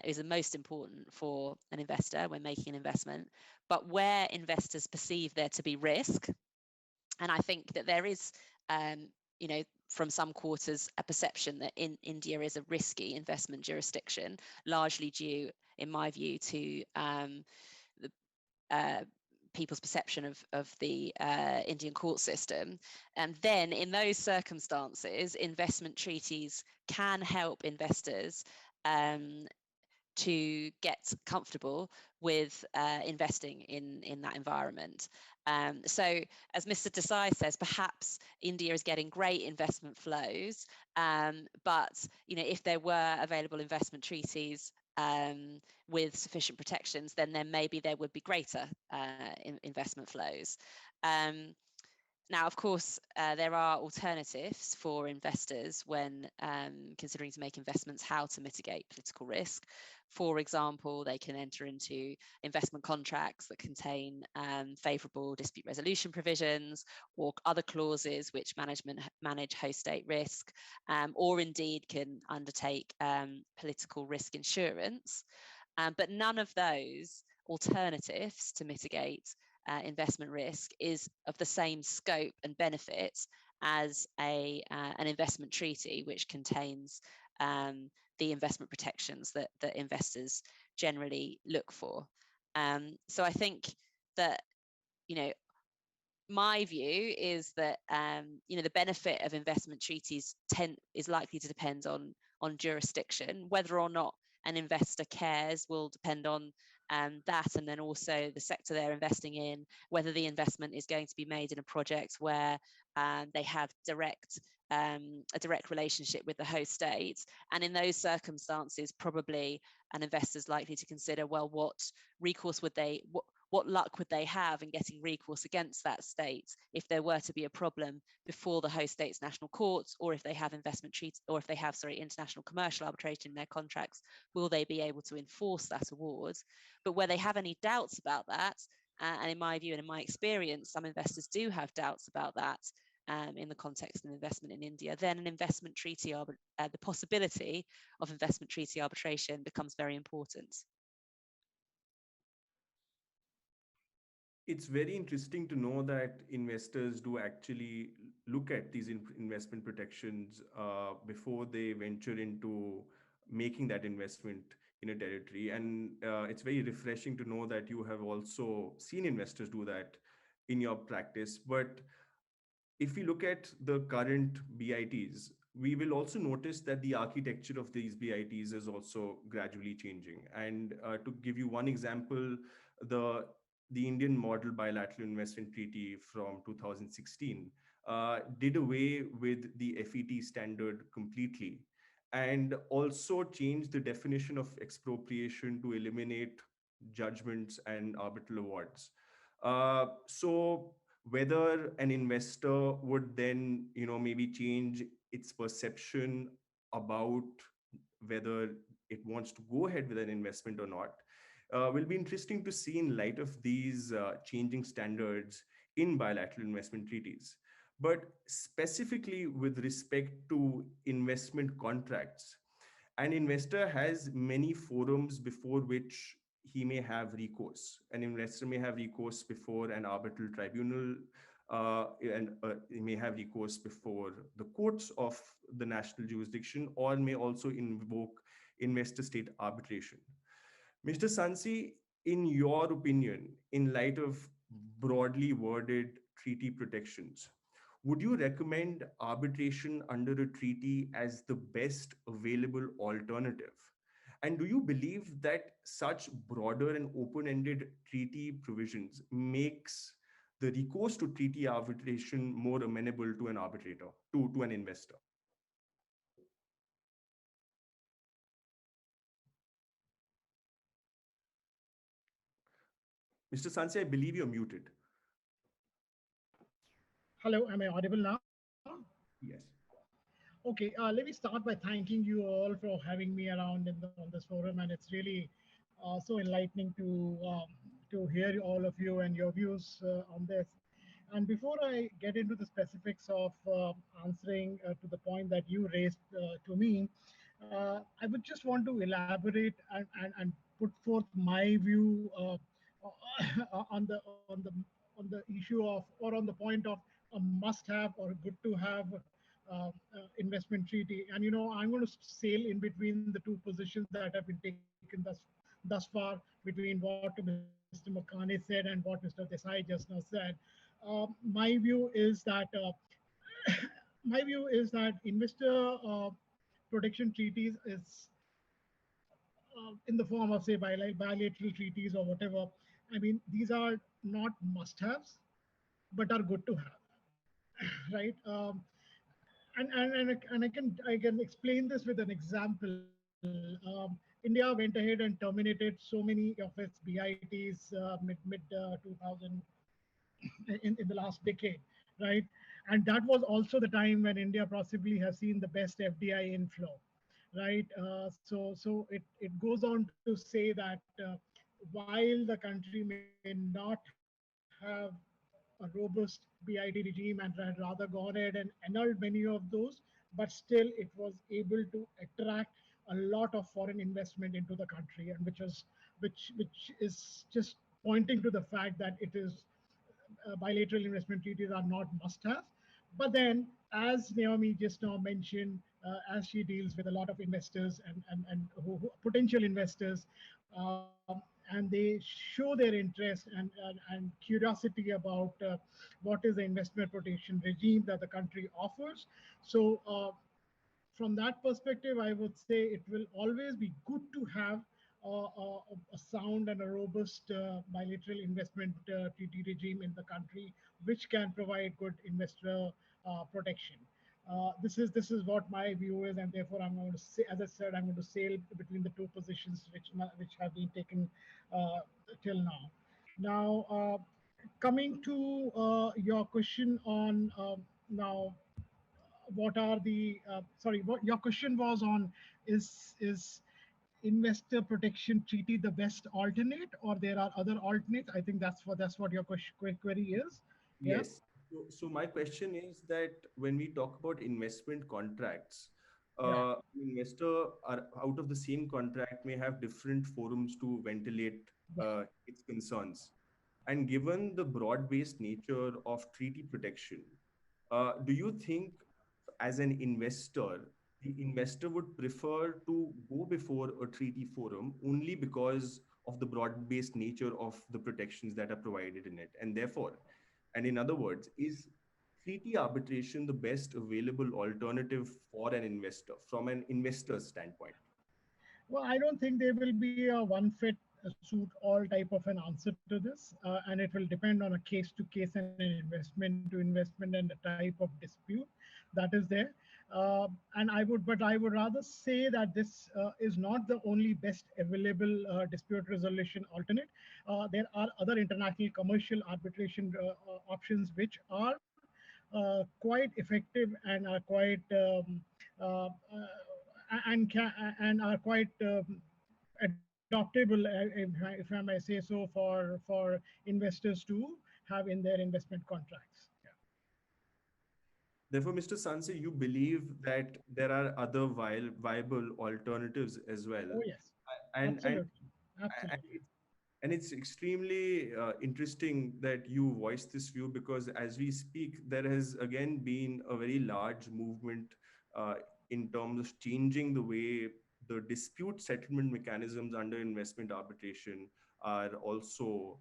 is the most important for an investor when making an investment. But where investors perceive there to be risk, and I think that there is, from some quarters, a perception that India is a risky investment jurisdiction, largely due, in my view, to the people's perception of the Indian court system. And then in those circumstances, investment treaties can help investors to get comfortable with investing in that environment. So as Mr. Desai says, perhaps India is getting great investment flows, but if there were available investment treaties with sufficient protections, then maybe there would be greater investment flows. Now, of course, there are alternatives for investors when considering to make investments, how to mitigate political risk. For example, they can enter into investment contracts that contain favourable dispute resolution provisions or other clauses which manage host state risk, or indeed can undertake political risk insurance. But none of those alternatives to mitigate investment risk is of the same scope and benefit as an investment treaty, which contains the investment protections that investors generally look for. So I think that, my view is that the benefit of investment treaties is likely to depend on jurisdiction. Whether or not an investor cares will depend on that, and then also the sector they're investing in, whether the investment is going to be made in a project where they have a direct relationship with the host state. And in those circumstances, probably an investor is likely to consider, well, what recourse would what luck would they have in getting recourse against that state if there were to be a problem before the host state's national courts, or if they have investment treaties, or if they have, international commercial arbitration in their contracts, will they be able to enforce that award? But where they have any doubts about that, and in my view and in my experience, some investors do have doubts about that, in the context of investment in India, then an investment treaty, the possibility of investment treaty arbitration becomes very important. It's very interesting to know that investors do actually look at these investment protections before they venture into making that investment in a territory. And it's very refreshing to know that you have also seen investors do that in your practice. But if we look at the current BITs, we will also notice that the architecture of these BITs is also gradually changing. And to give you one example, the the Indian Model Bilateral Investment Treaty from 2016 did away with the FET standard completely, and also changed the definition of expropriation to eliminate judgments and arbitral awards. So whether an investor would then, maybe change its perception about whether it wants to go ahead with an investment or not, will be interesting to see in light of these changing standards in bilateral investment treaties. But specifically with respect to investment contracts, an investor has many forums before which he may have recourse. An investor may have recourse before an arbitral tribunal, and he may have recourse before the courts of the national jurisdiction, or may also invoke investor state arbitration. Mr. Sansi, in your opinion, in light of broadly worded treaty protections, would you recommend arbitration under a treaty as the best available alternative? And do you believe that such broader and open-ended treaty provisions makes the recourse to treaty arbitration more amenable to an arbitrator, to an investor? Mr. Sansi, I believe you're muted. Hello, am I audible now? Yes. Okay, let me start by thanking you all for having me around on this forum, and it's really so enlightening to hear all of you and your views on this. And before I get into the specifics of answering to the point that you raised to me, I would just want to elaborate and put forth my view on the issue of, or on the point of, a must-have or good to have investment treaty. And I'm going to sail in between the two positions that have been taken thus far, between what Mr. Makane said and what Mr. Desai just now said. My view is that my view is that investor protection treaties is in the form of, say, bilateral treaties or whatever. I mean, these are not must-haves, but are good to have, right? And I can explain this with an example. India went ahead and terminated so many of its BITs mid 2000 in the last decade, right? And that was also the time when India possibly has seen the best FDI inflow, right? So it goes on to say that while the country may not have a robust BIT regime and had rather gone ahead and annulled many of those, but still it was able to attract a lot of foreign investment into the country, and which is just pointing to the fact that it is bilateral investment treaties are not must-have. But then, as Naomi just now mentioned, as she deals with a lot of investors and potential investors, and they show their interest and curiosity about what is the investment protection regime that the country offers. So from that perspective, I would say it will always be good to have a sound and a robust bilateral investment treaty regime in the country, which can provide good investor protection. This is what my view is, and therefore I'm going to say, as I said, I'm going to sail between the two positions which have been taken till now. Now, coming to your question on now what are the sorry, what your question was on, is investor protection treaty the best alternate, or there are other alternates? I think that's what your question, query is. Yeah. Yes. So my question is that when we talk about investment contracts, Yeah. investor are out of the same contract may have different forums to ventilate Yeah. its concerns. And given the broad-based nature of treaty protection, do you think as an investor, the investor would prefer to go before a treaty forum only because of the broad-based nature of the protections that are provided in it? And therefore, and in other words, is treaty arbitration the best available alternative for an investor from an investor's standpoint? Well, I don't think there will be a one fit suit all type of an answer to this, and it will depend on a case to case and an investment to investment and the type of dispute that is there. And but I would rather say that this is not the only best available dispute resolution alternate. There are other international commercial arbitration options which are quite effective and are quite uh, and are quite adoptable, if I may say so, for investors to have in their investment contracts. Yeah. Therefore, Mr. Sanse, you believe that there are other viable alternatives as well, Oh yes, and and absolutely, and absolutely. it's extremely interesting that you voice this view, because as we speak, there has again been a very large movement uh, in terms of changing the way the dispute settlement mechanisms under investment arbitration are also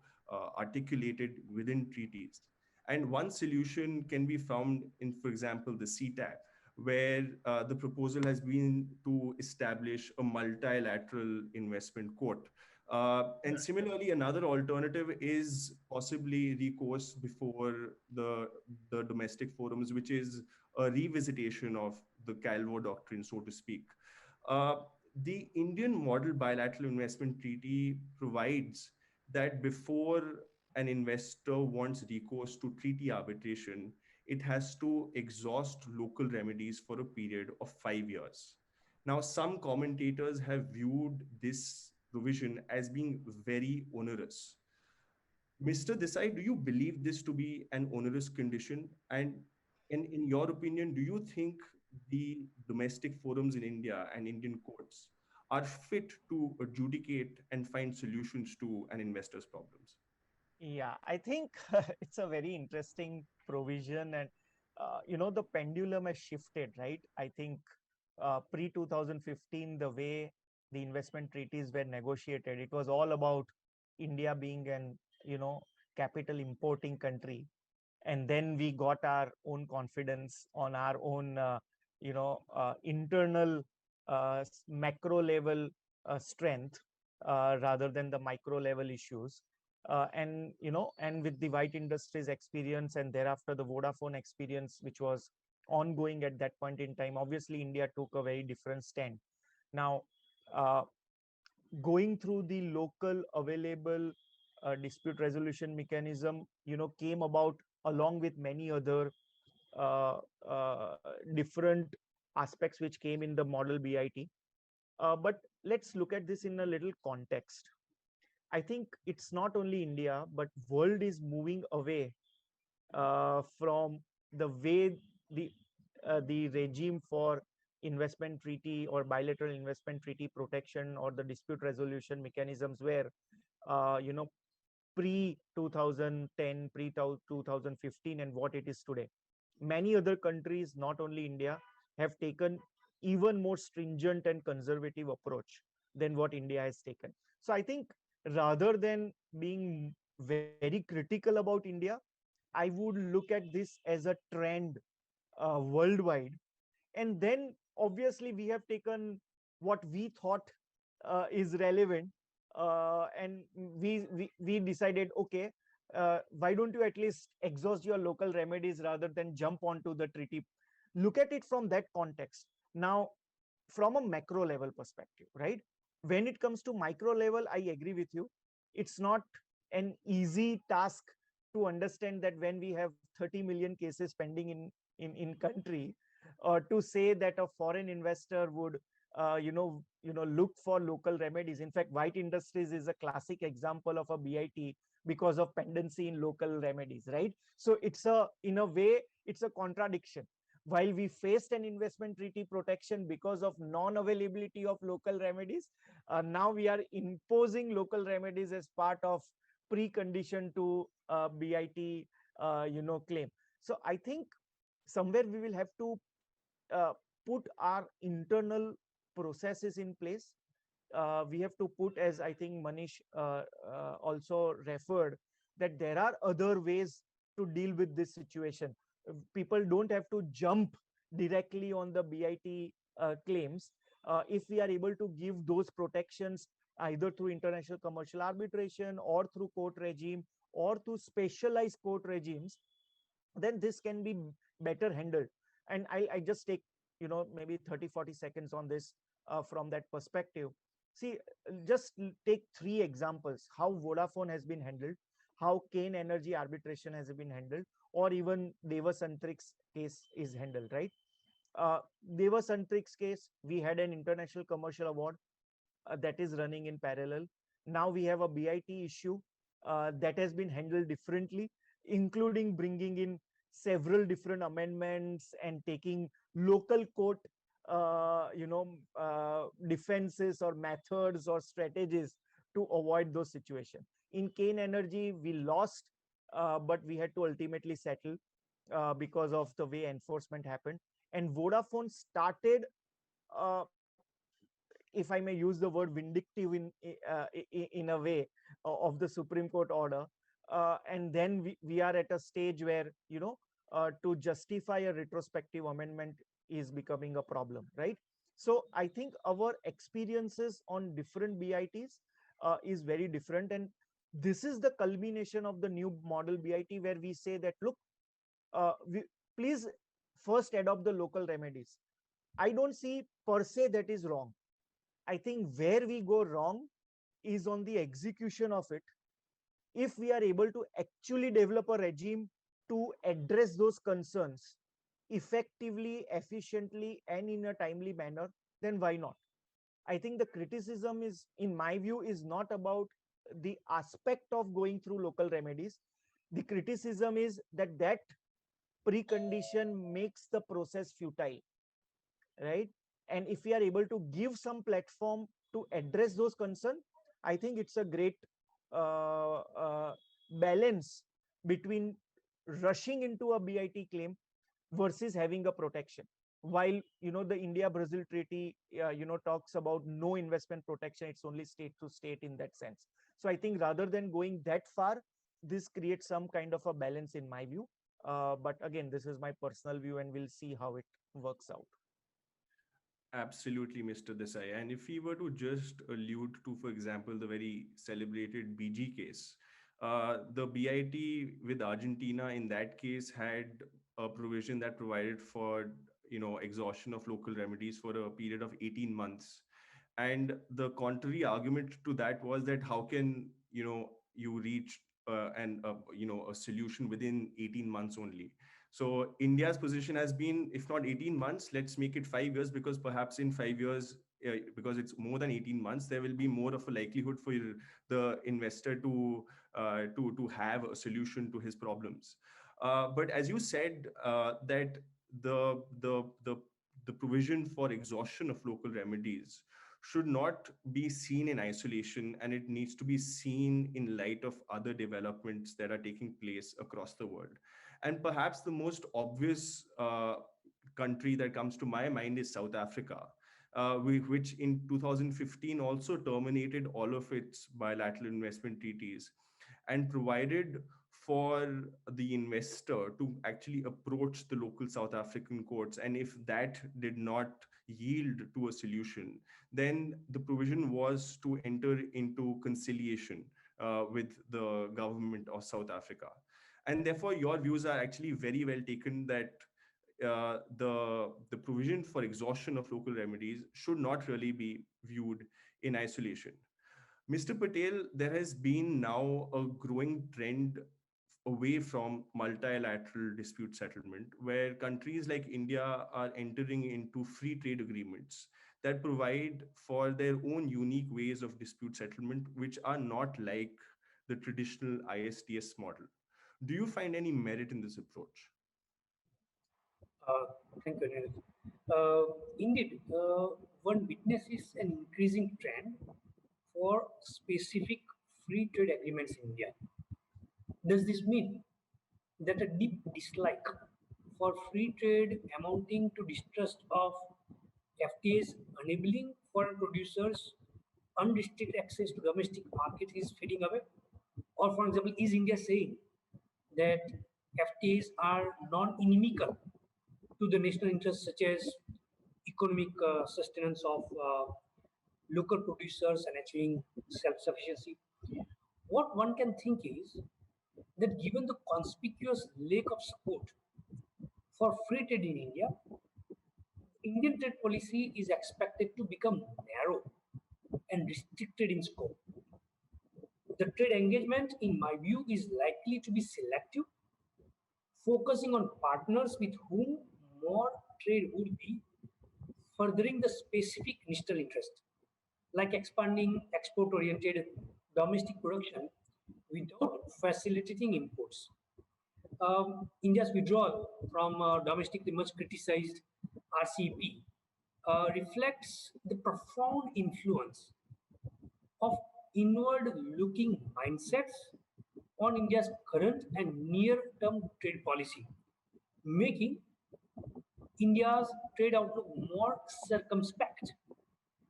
articulated within treaties. And one solution can be found in, for example, the CTAC, where the proposal has been to establish a multilateral investment court. And Right. similarly, another alternative is possibly recourse before the domestic forums, which is a revisitation of the Calvo doctrine, so to speak. Uh, the Indian Model Bilateral Investment Treaty provides that before an investor wants recourse to treaty arbitration, it has to exhaust local remedies for a period of 5 years. Now, some commentators have viewed this provision as being very onerous. Mr. Desai, do you believe this to be an onerous condition? And in your opinion, do you think the domestic forums in India and Indian courts are fit to adjudicate and find solutions to an investor's problems? Yeah, I think it's a very interesting provision, and the pendulum has shifted, right? I think pre 2015, the way the investment treaties were negotiated, it was all about India being an capital importing country, and then we got our own confidence on our own internal macro level strength rather than the micro level issues. And with the white industries experience and thereafter the Vodafone experience, which was ongoing at that point in time, obviously India took a very different stand. Now, uh, going through the local available dispute resolution mechanism, came about along with many other uh, uh, different aspects which came in the model BIT. But let's look at this in a little context. I think it's not only India, but world is moving away from the way the regime for investment treaty or bilateral investment treaty protection or the dispute resolution mechanisms were, pre 2010, pre 2015, and what it is today. Many other countries, not only India, have taken even more stringent and conservative approach than what India has taken. So I think rather than being very critical about India, I would look at this as a trend worldwide. And then obviously we have taken what we thought is relevant, and we decided, okay, why don't you at least exhaust your local remedies rather than jump onto the treaty. Look at it from that context. Now, from a macro level perspective, right, when it comes to micro level, I agree with you. It's not an easy task to understand that when we have 30 million cases pending in country, to say that a foreign investor would look for local remedies. In fact, white industries is a classic example of a BIT because of pendency in local remedies, right? So it's a, in a way, it's a contradiction. While we faced an investment treaty protection because of non-availability of local remedies, now we are imposing local remedies as part of precondition to BIT, claim. So I think somewhere we will have to uh, put our internal processes in place. We have to put, as I think Manish also referred, that there are other ways to deal with this situation. People don't have to jump directly on the BIT claims. If we are able to give those protections either through international commercial arbitration or through court regime or through specialized court regimes, then this can be better handled. And I just take, maybe 30-40 seconds on this from that perspective. See, just take three examples: how Vodafone has been handled, how Kane Energy arbitration has been handled, or even Devasantrik's case is handled, right? Devasantrik's case, we had an international commercial award that is running in parallel. Now we have a BIT issue that has been handled differently, including bringing in several different amendments and taking local court, defenses or methods or strategies to avoid those situations. In Kane Energy, we lost, but we had to ultimately settle because of the way enforcement happened. And Vodafone started, uh, if I may use the word, vindictive in a way of the Supreme Court order, and then we are at a stage where to justify a retrospective amendment is becoming a problem, right? So I think our experiences on different BITs is very different, and this is the culmination of the new model BIT, where we say that, look, please first adopt the local remedies. I don't see per se that is wrong. I think where we go wrong is on the execution of it. If we are able to actually develop a regime to address those concerns effectively, efficiently, and in a timely manner, then why not? I think the criticism is, in my view, is not about the aspect of going through local remedies. The criticism is that that precondition makes the process futile, right? And if we are able to give some platform to address those concerns, I think it's a great balance between rushing into a BIT claim versus having a protection. While the India Brazil treaty talks about no investment protection, it's only state to state in that sense. So I think rather than going that far, this creates some kind of a balance in my view. But again, this is my personal view, and we'll see how it works out. Absolutely, Mr. Desai. And if we were to just allude to, for example, the very celebrated BG case, the BIT with Argentina in that case had a provision that provided for, exhaustion of local remedies for a period of 18 months. And the contrary argument to that was that how can, you reach a solution within 18 months only. So India's position has been, if not 18 months, let's make it 5 years, because perhaps in 5 years, because it's more than 18 months, there will be more of a likelihood for the investor to have a solution to his problems. But as you said, that the the the the provision for exhaustion of local remedies should not be seen in isolation, and it needs to be seen in light of other developments that are taking place across the world. And perhaps the most obvious country that comes to my mind is South Africa, which in 2015 also terminated all of its bilateral investment treaties and provided for the investor to actually approach the local South African courts. And if that did not yield to a solution, then the provision was to enter into conciliation with the government of South Africa. And therefore, your views are actually very well taken, that the provision for exhaustion of local remedies should not really be viewed in isolation. Mr. Patel, there has been now a growing trend away from multilateral dispute settlement, where countries like India are entering into free trade agreements that provide for their own unique ways of dispute settlement, which are not like the traditional ISTS model. Do you find any merit in this approach? Uh, Thank you, Neeraj. Indeed, one witnesses an increasing trend for specific free trade agreements in India. Does this mean that a deep dislike for free trade amounting to distrust of FTAs enabling foreign producers unrestricted access to domestic market is fading away? Or, for example, is India saying that FTAs are non-inimical to the national interests, such as economic sustenance of local producers and achieving self-sufficiency? What one can think is that given the conspicuous lack of support for free trade in India, Indian trade policy is expected to become narrow and restricted in scope. The trade engagement, in my view, is likely to be selective, focusing on partners with whom more trade would be furthering the specific national interest, like expanding export oriented domestic production without facilitating imports. India's withdrawal from domestically much criticized RCEP reflects the profound influence of inward looking mindsets on India's current and near term trade policy, making India's trade outlook more circumspect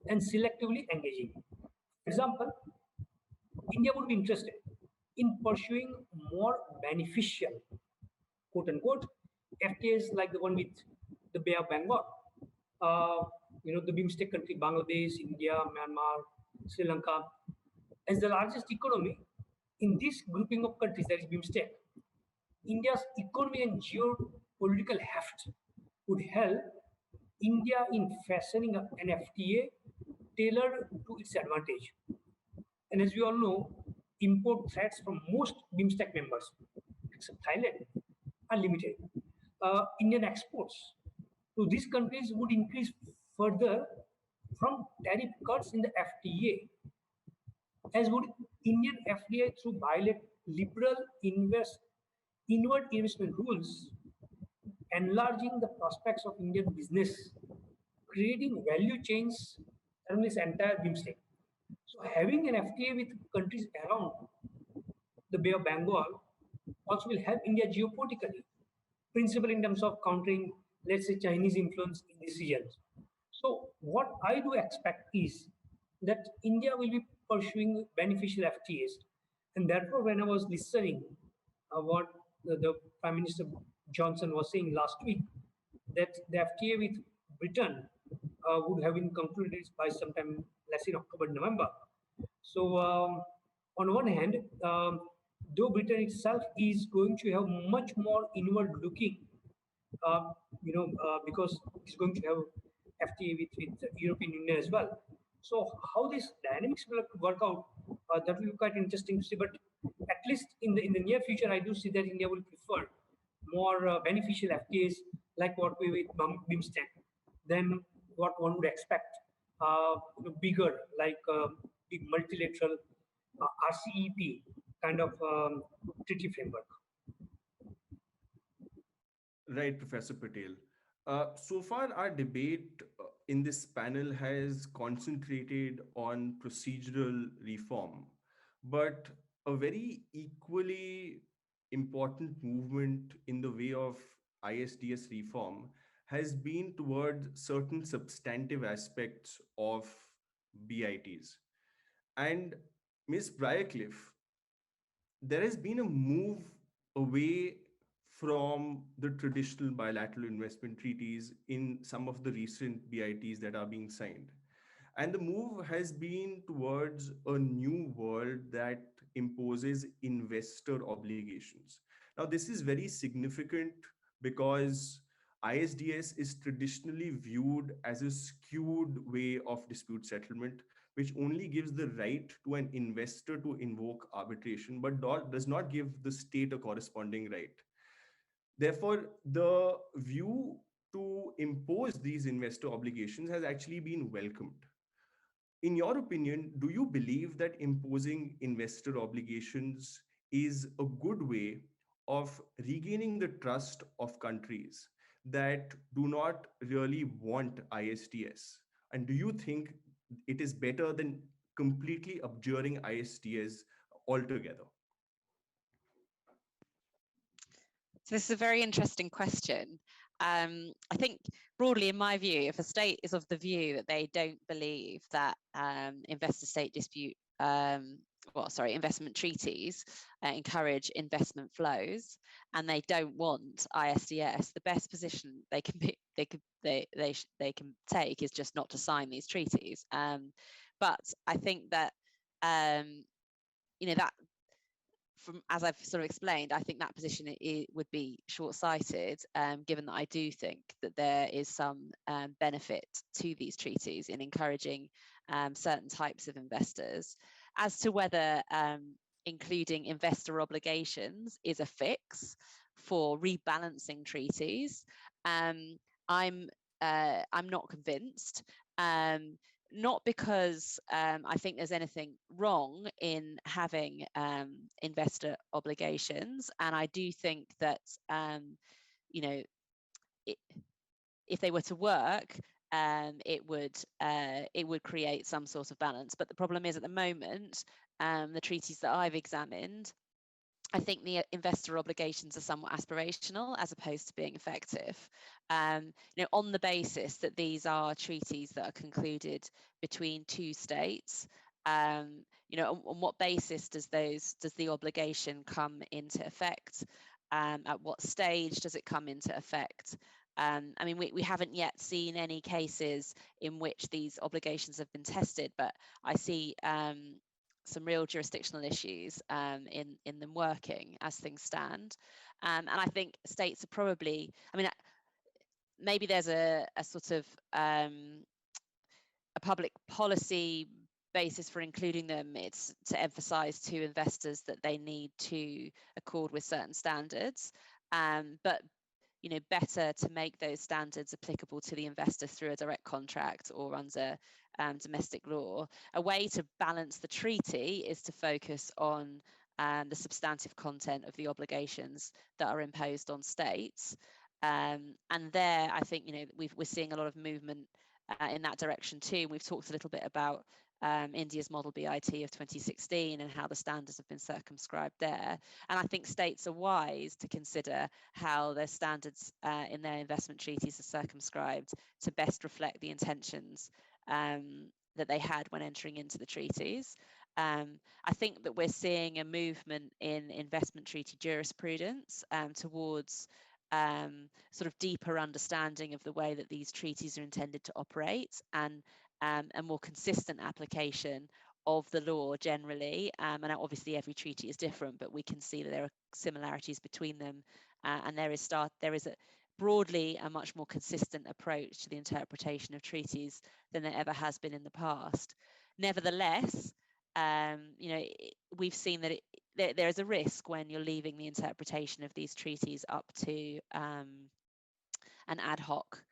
and selectively engaging. For example, India would be interested in pursuing more beneficial, quote unquote, FTAs like the one with the Bay of Bengal. Uh, the BIMSTEC country, Bangladesh, India, Myanmar, Sri Lanka, as the largest economy in this grouping of countries, that is BIMSTEC, India's economy and geopolitical heft would help India in fashioning an FTA tailored to its advantage. And as we all know, import threats from most BIMSTEC members, except Thailand, are limited. Indian exports to these countries would increase further from tariff cuts in the FTA, as would Indian FDI through liberal inward investment rules, enlarging the prospects of Indian business, creating value chains around this entire BIMSTEC. So having an FTA with countries around the Bay of Bengal also will help India geopolitically, principally in terms of countering, let's say, Chinese influence in these regions. So what I do expect is that India will be pursuing beneficial FTAs. And therefore, when I was listening what the Prime Minister Johnson was saying last week, that the FTA with Britain would have been concluded by sometime, let's say, in October, November. So on one hand, though Britain itself is going to have much more inward looking, because it's going to have FTA with the European Union as well. So how these dynamics will work out, that will be quite interesting to see. But at least in the near future, I do see that India will prefer more beneficial FTAs like what we with BIMSTEC than what one would expect, bigger like big multilateral RCEP kind of treaty framework. Right, Professor Patel. So far, our debate in this panel has concentrated on procedural reform, but a very equally important movement in the way of ISDS reform has been towards certain substantive aspects of BITs. And Ms. Briarcliffe, there has been a move away from the traditional bilateral investment treaties in some of the recent BITs that are being signed. And the move has been towards a new world that imposes investor obligations. Now, this is very significant because ISDS is traditionally viewed as a skewed way of dispute settlement, which only gives the right to an investor to invoke arbitration, but does not give the state a corresponding right. Therefore, the view to impose these investor obligations has actually been welcomed. In your opinion, do you believe that imposing investor obligations is a good way of regaining the trust of countries that do not really want ISTS? And do you think it is better than completely abjuring ISTS altogether? So this is a very interesting question. I think broadly, in my view, if a state is of the view that they don't believe that investor-state dispute, investment treaties encourage investment flows, and they don't want ISDS, the best position they can be, they can take is just not to sign these treaties. But I think that that from, as I've sort of explained, I think that position would be short-sighted, given that I do think that there is some benefit to these treaties in encouraging certain types of investors. As to whether including investor obligations is a fix for rebalancing treaties, I'm not convinced. Not because I think there's anything wrong in having investor obligations, and I do think that if they were to work, it would create some sort of balance. But the problem is, at the moment, the treaties that I've examined, I think the investor obligations are somewhat aspirational as opposed to being effective. On the basis that these are treaties that are concluded between two states, on what basis does the obligation come into effect? At what stage does it come into effect? We haven't yet seen any cases in which these obligations have been tested, but I see some real jurisdictional issues in them working as things stand. And I think states are probably, maybe there's a sort of a public policy basis for including them. It's to emphasize to investors that they need to accord with certain standards, but better to make those standards applicable to the investor through a direct contract or under domestic law. A way to balance the treaty is to focus on the substantive content of the obligations that are imposed on states. And there, I think, we're seeing a lot of movement in that direction too. We've talked a little bit about India's model BIT of 2016 and how the standards have been circumscribed there. And I think states are wise to consider how their standards in their investment treaties are circumscribed to best reflect the intentions that they had when entering into the treaties. I think that we're seeing a movement in investment treaty jurisprudence towards sort of deeper understanding of the way that these treaties are intended to operate, and a more consistent application of the law generally. And obviously every treaty is different, but we can see that there are similarities between them, and there is broadly a much more consistent approach to the interpretation of treaties than there ever has been in the past. Nevertheless, we've seen that there is a risk when you're leaving the interpretation of these treaties up to an ad hoc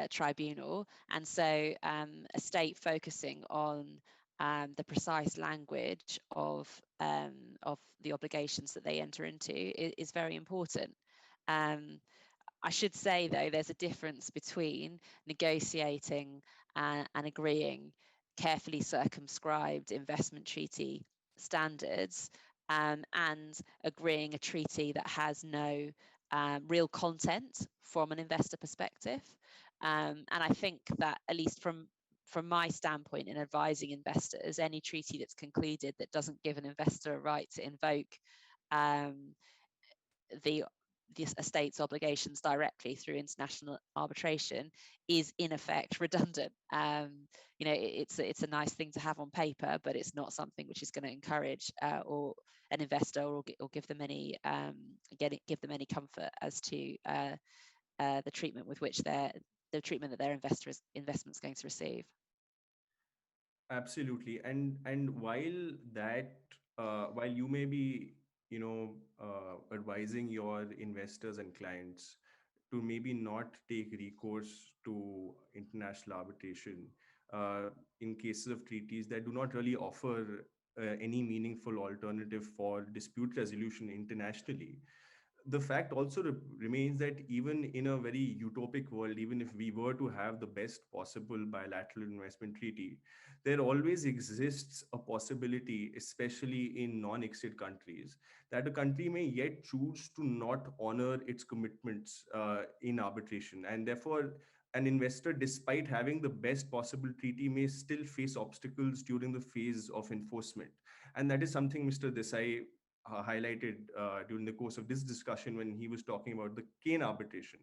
tribunal, and so a state focusing on the precise language of the obligations that they enter into is very important. I should say, though, there's a difference between negotiating and agreeing carefully circumscribed investment treaty standards and agreeing a treaty that has no real content from an investor perspective. And I think that, at least from my standpoint in advising investors, any treaty that's concluded that doesn't give an investor a right to invoke the state's obligations directly through international arbitration is in effect redundant. It's a nice thing to have on paper, but it's not something which is going to encourage or an investor or give them any comfort as to the treatment with which the treatment that their investment's going to receive. Absolutely. And while you may be advising your investors and clients to maybe not take recourse to international arbitration in cases of treaties that do not really offer any meaningful alternative for dispute resolution internationally. The fact also remains that even in a very utopic world, even if we were to have the best possible bilateral investment treaty, there always exists a possibility, especially in non-exit countries, that a country may yet choose to not honor its commitments in arbitration. And therefore, an investor, despite having the best possible treaty, may still face obstacles during the phase of enforcement. And that is something Mr. Desai highlighted during the course of this discussion when he was talking about the Kane arbitration.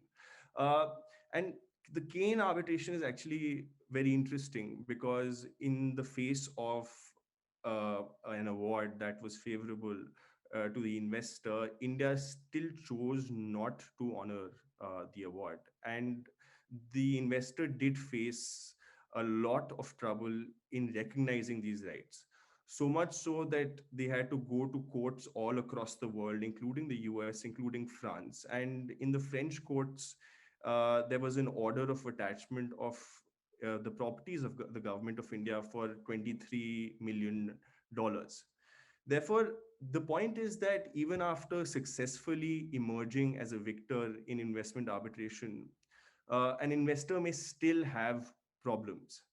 Uh, and the Kane arbitration is actually very interesting because in the face of an award that was favorable to the investor, India still chose not to honor the award. And the investor did face a lot of trouble in recognizing these rights, so much so that they had to go to courts all across the world, including the US, including France. And in the French courts, there was an order of attachment of the properties of the government of India for $23 million. Therefore, the point is that even after successfully emerging as a victor in investment arbitration, an investor may still have problems.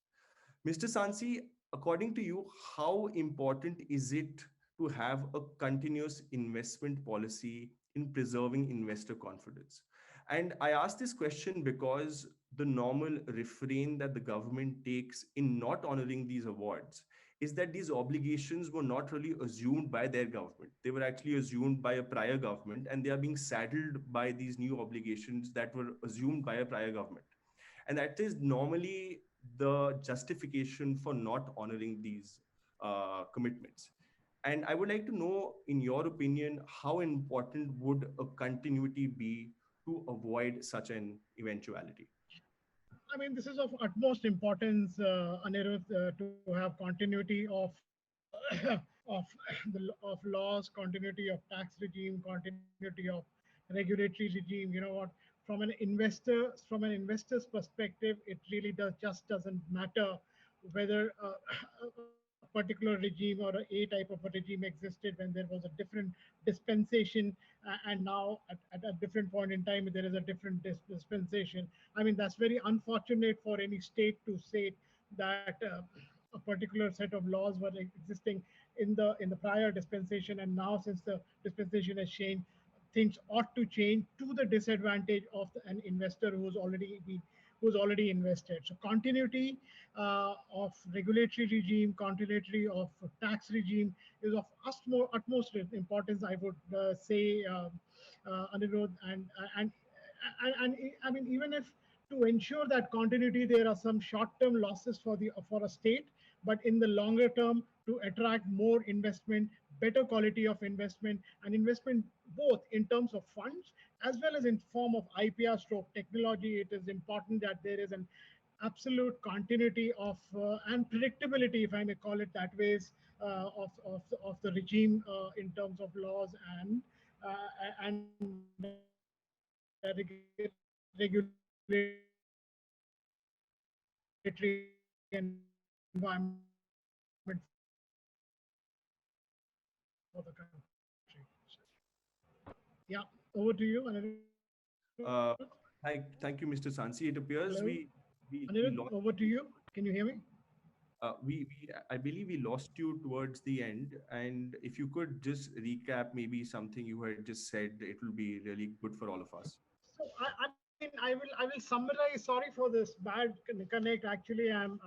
Mr. Sansi, according to you, how important is it to have a continuous investment policy in preserving investor confidence? And I ask this question because the normal refrain that the government takes in not honoring these awards is that these obligations were not really assumed by their government. They were actually assumed by a prior government, and they are being saddled by these new obligations that were assumed by a prior government. And that is normally the justification for not honoring these commitments. And I would like to know, in your opinion, how important would a continuity be to avoid such an eventuality? I mean, this is of utmost importance, Anirudh, to have continuity of laws, continuity of tax regime, continuity of regulatory regime. You know what? From an investor's perspective, it really doesn't matter whether a particular regime or a type of a regime existed when there was a different dispensation, and now at a different point in time there is a different dispensation. I mean, that's very unfortunate for any state to say that a particular set of laws were existing in the prior dispensation, and now since the dispensation has changed, things ought to change to the disadvantage of an investor who's already invested. So continuity of regulatory regime, continuity of tax regime is of utmost importance, I would say, Anirudh. And I mean, even if to ensure that continuity, there are some short-term losses for a state, but in the longer term, to attract more investment, better quality of investment, and investment both in terms of funds as well as in form of IPR stroke technology, it is important that there is an absolute continuity of and predictability, if I may call it that ways, of the regime in terms of laws and regulatory environment for the country. Yeah, over to you, Anirudh. Uh, thank you, Mr. Sansi. It appears Hello, we Anirudh, lost over to you. Can you hear me? I believe we lost you towards the end. And if you could just recap maybe something you had just said, it will be really good for all of us. So I will summarize. Sorry for this bad connect. Actually, I'm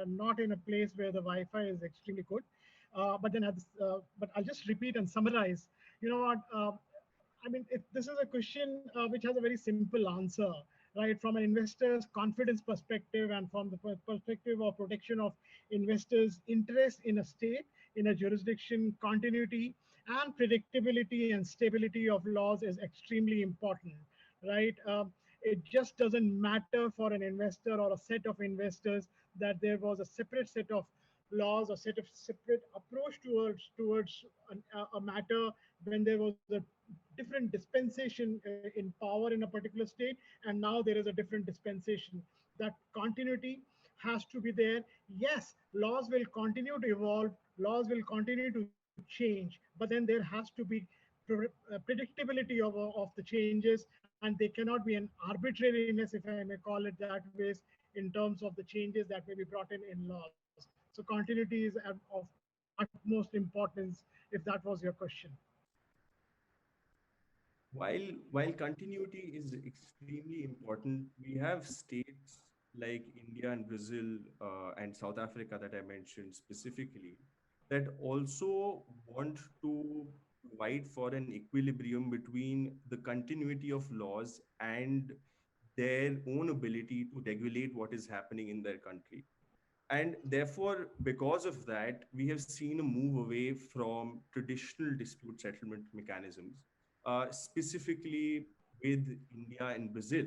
not in a place where the Wi-Fi is extremely good. But I'll just repeat and summarize. You know what? I mean, this is a question which has a very simple answer, right? From an investor's confidence perspective and from the perspective of protection of investors' interest in a state, in a jurisdiction, continuity and predictability and stability of laws is extremely important, right? It just doesn't matter for an investor or a set of investors that there was a separate set of laws or set of separate approach towards a matter when there was a different dispensation in power in a particular state, and now there is a different dispensation. That continuity has to be there. Yes, laws will continue to evolve, laws will continue to change, but then there has to be predictability of the changes, and they cannot be an arbitrariness, if I may call it that way, in terms of the changes that may be brought in laws. So continuity is of utmost importance, if that was your question. While continuity is extremely important, we have states like India and Brazil and South Africa that I mentioned specifically that also want to provide for an equilibrium between the continuity of laws and their own ability to regulate what is happening in their country. And therefore, because of that, we have seen a move away from traditional dispute settlement mechanisms, specifically with India and Brazil.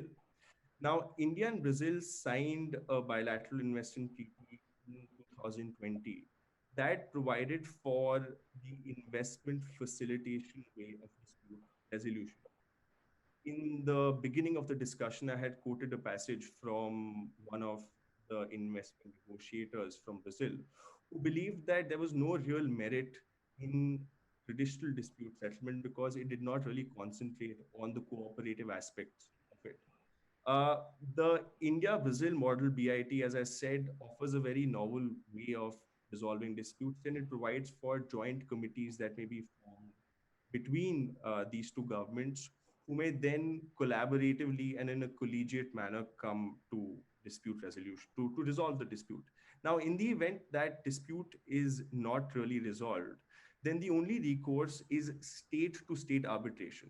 Now, India and Brazil signed a bilateral investment treaty in 2020 that provided for the investment facilitation way of dispute resolution. In the beginning of the discussion, I had quoted a passage from one of the investment negotiators from Brazil who believed that there was no real merit in traditional dispute settlement because it did not really concentrate on the cooperative aspects of it. Uh, the India Brazil model BIT, as I said, offers a very novel way of resolving disputes, and it provides for joint committees that may be formed between these two governments, who may then collaboratively and in a collegiate manner come to dispute resolution, to resolve the dispute. Now, in the event that dispute is not really resolved, then the only recourse is state to state arbitration.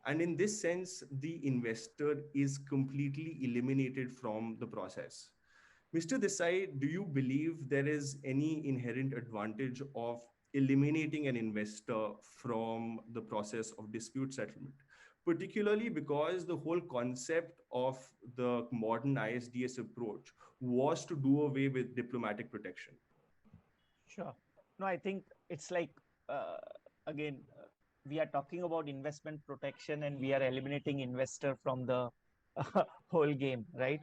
And in this sense, the investor is completely eliminated from the process. Mr. Desai, do you believe there is any inherent advantage of eliminating an investor from the process of dispute settlement? Particularly because the whole concept of the modern ISDS approach was to do away with diplomatic protection. Sure. No, I think it's like, again, we are talking about investment protection and we are eliminating investor from the whole game, right?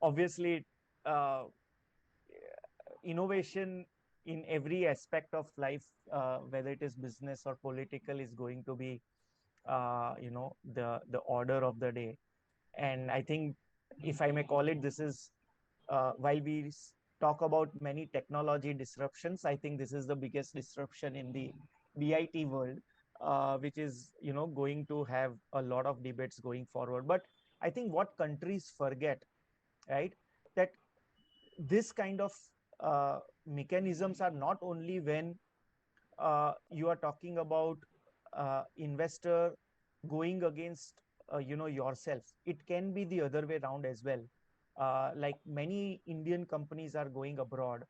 Obviously, uh, innovation in every aspect of life, whether it is business or political, is going to be, the order of the day. And I think, if I may call it, this is, while we talk about many technology disruptions, I think this is the biggest disruption in the BIT world, which is, going to have a lot of debates going forward. But I think what countries forget, right, that this kind of mechanisms are not only when you are talking about investor going against yourself. It can be the other way around as well. Like many Indian companies are going abroad,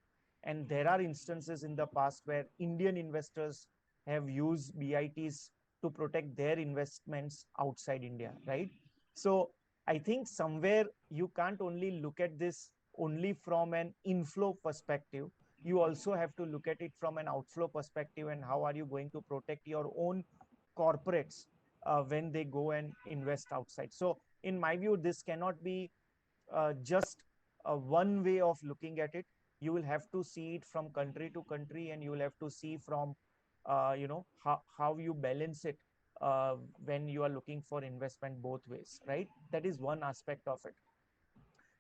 and there are instances in the past where Indian investors have used BITs to protect their investments outside India, right? So I think somewhere you can't only look at this only from an inflow perspective. You also have to look at it from an outflow perspective, and how are you going to protect your own corporates when they go and invest outside. So in my view, this cannot be just one way of looking at it. You will have to see it from country to country, and you will have to see from how you balance it when you are looking for investment both ways, right? That is one aspect of it.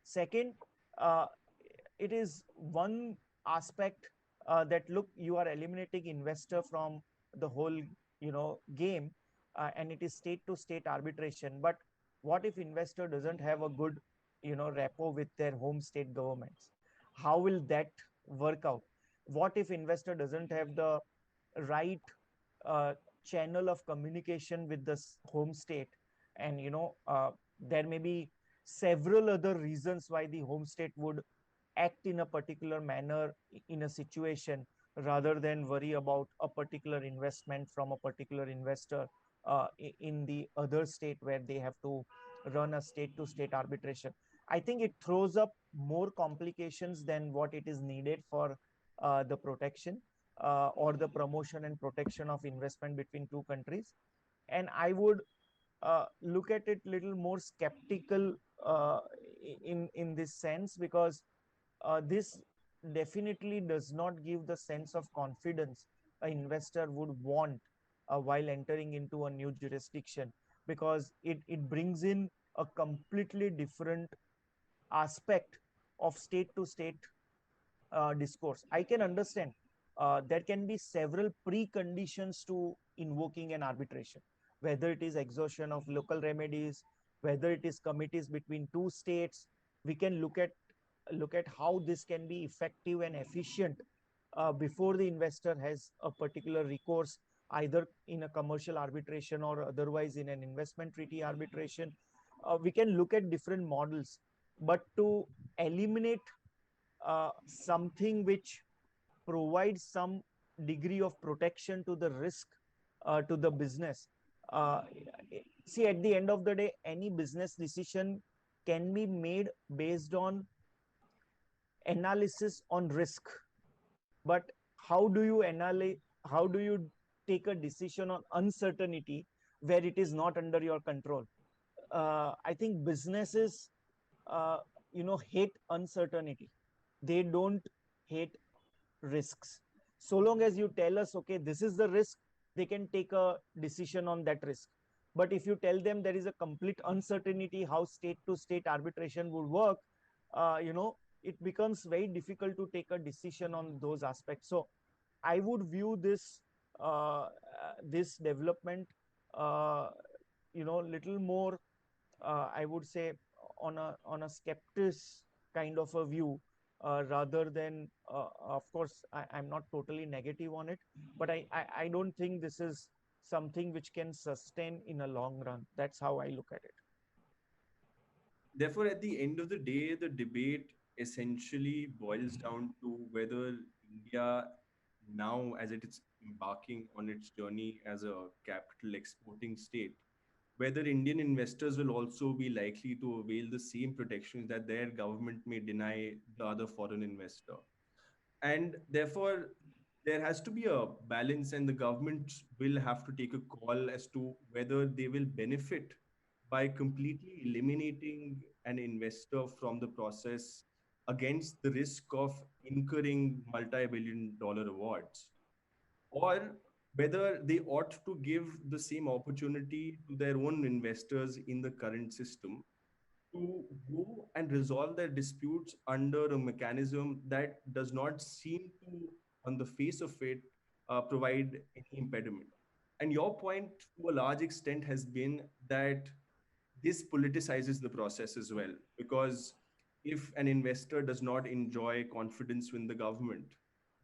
Second, uh, it is one aspect that, look, you are eliminating investor from the whole game, and it is state to state arbitration. But what if investor doesn't have a good rapport with their home state governments? How will that work out? What if investor doesn't have the right uh, channel of communication with the home state? And there may be several other reasons why the home state would act in a particular manner in a situation, rather than worry about a particular investment from a particular investor in the other state where they have to run a state to state arbitration. I think it throws up more complications than what it is needed for the protection or the promotion and protection of investment between two countries. And I would look at it little more skeptical in this sense, because this definitely does not give the sense of confidence an investor would want while entering into a new jurisdiction, because it brings in a completely different aspect of state to state discourse. I can understand there can be several preconditions to invoking an arbitration, whether it is exhaustion of local remedies, whether it is committees between two states. We can look at how this can be effective and efficient before the investor has a particular recourse, either in a commercial arbitration or otherwise in an investment treaty arbitration. We can look at different models, but to eliminate something which provides some degree of protection to the risk to the business. Uh, See, at the end of the day, any business decision can be made based on analysis on risk. But how do you analyze? How do you take a decision on uncertainty where it is not under your control? I think businesses, hate uncertainty. They don't hate risks. So long as you tell us, okay, this is the risk, they can take a decision on that risk. But if you tell them there is a complete uncertainty how state to state arbitration would work, it becomes very difficult to take a decision on those aspects. So I would view this development, little more, I would say, on a skeptic kind of a view, rather than, of course, I'm not totally negative on it, but I don't think this is something which can sustain in a long run. That's how I look at it. Therefore, at the end of the day, the debate essentially boils down to whether India, now as it is embarking on its journey as a capital exporting state, whether Indian investors will also be likely to avail the same protections that their government may deny the other foreign investor. And therefore, there has to be a balance, and the government will have to take a call as to whether they will benefit by completely eliminating an investor from the process against the risk of incurring multi-billion dollar awards, or whether they ought to give the same opportunity to their own investors in the current system to go and resolve their disputes under a mechanism that does not seem to, on the face of it, provide any impediment. And your point, to a large extent, has been that this politicizes the process as well, because if an investor does not enjoy confidence in the government,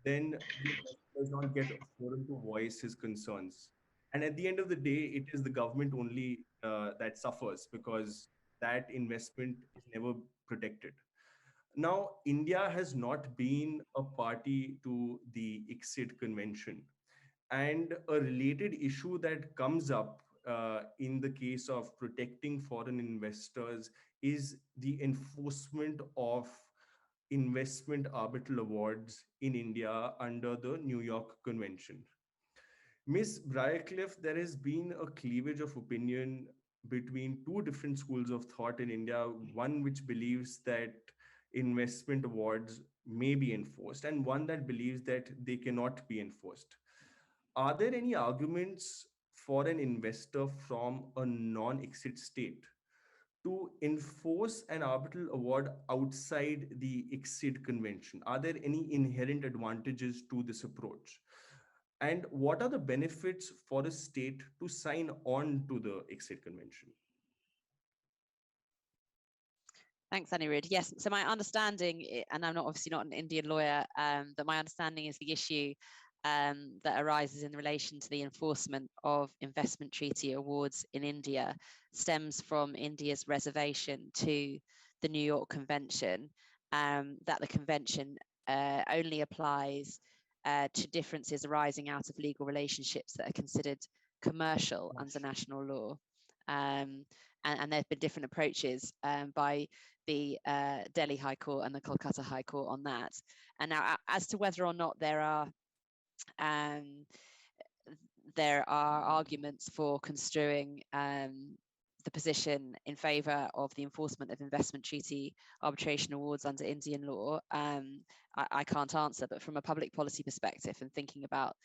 then the investor does not get a forum to voice his concerns. And at the end of the day, it is the government only that suffers, because that investment is never protected. Now, India has not been a party to the ICSID convention. And a related issue that comes up in the case of protecting foreign investors is the enforcement of investment arbitral awards in India under the New York Convention. Ms. Briarcliff, there has been a cleavage of opinion between two different schools of thought in India, one which believes that investment awards may be enforced, and one that believes that they cannot be enforced. Are there any arguments for an investor from a non-exit state to enforce an arbitral award outside the exit convention? Are there any inherent advantages to this approach? And what are the benefits for a state to sign on to the exit convention? Thanks, Anirudh. Yes, so my understanding, and I'm not obviously not an Indian lawyer, but my understanding is the issue that arises in relation to the enforcement of investment treaty awards in India stems from India's reservation to the New York Convention, that the convention only applies to differences arising out of legal relationships that are considered commercial under national law. And there have been different approaches by the Delhi High Court and the Kolkata High Court on that. And now, as to whether or not there are there are arguments for construing the position in favour of the enforcement of investment treaty arbitration awards under Indian law. I can't answer, but from a public policy perspective and thinking about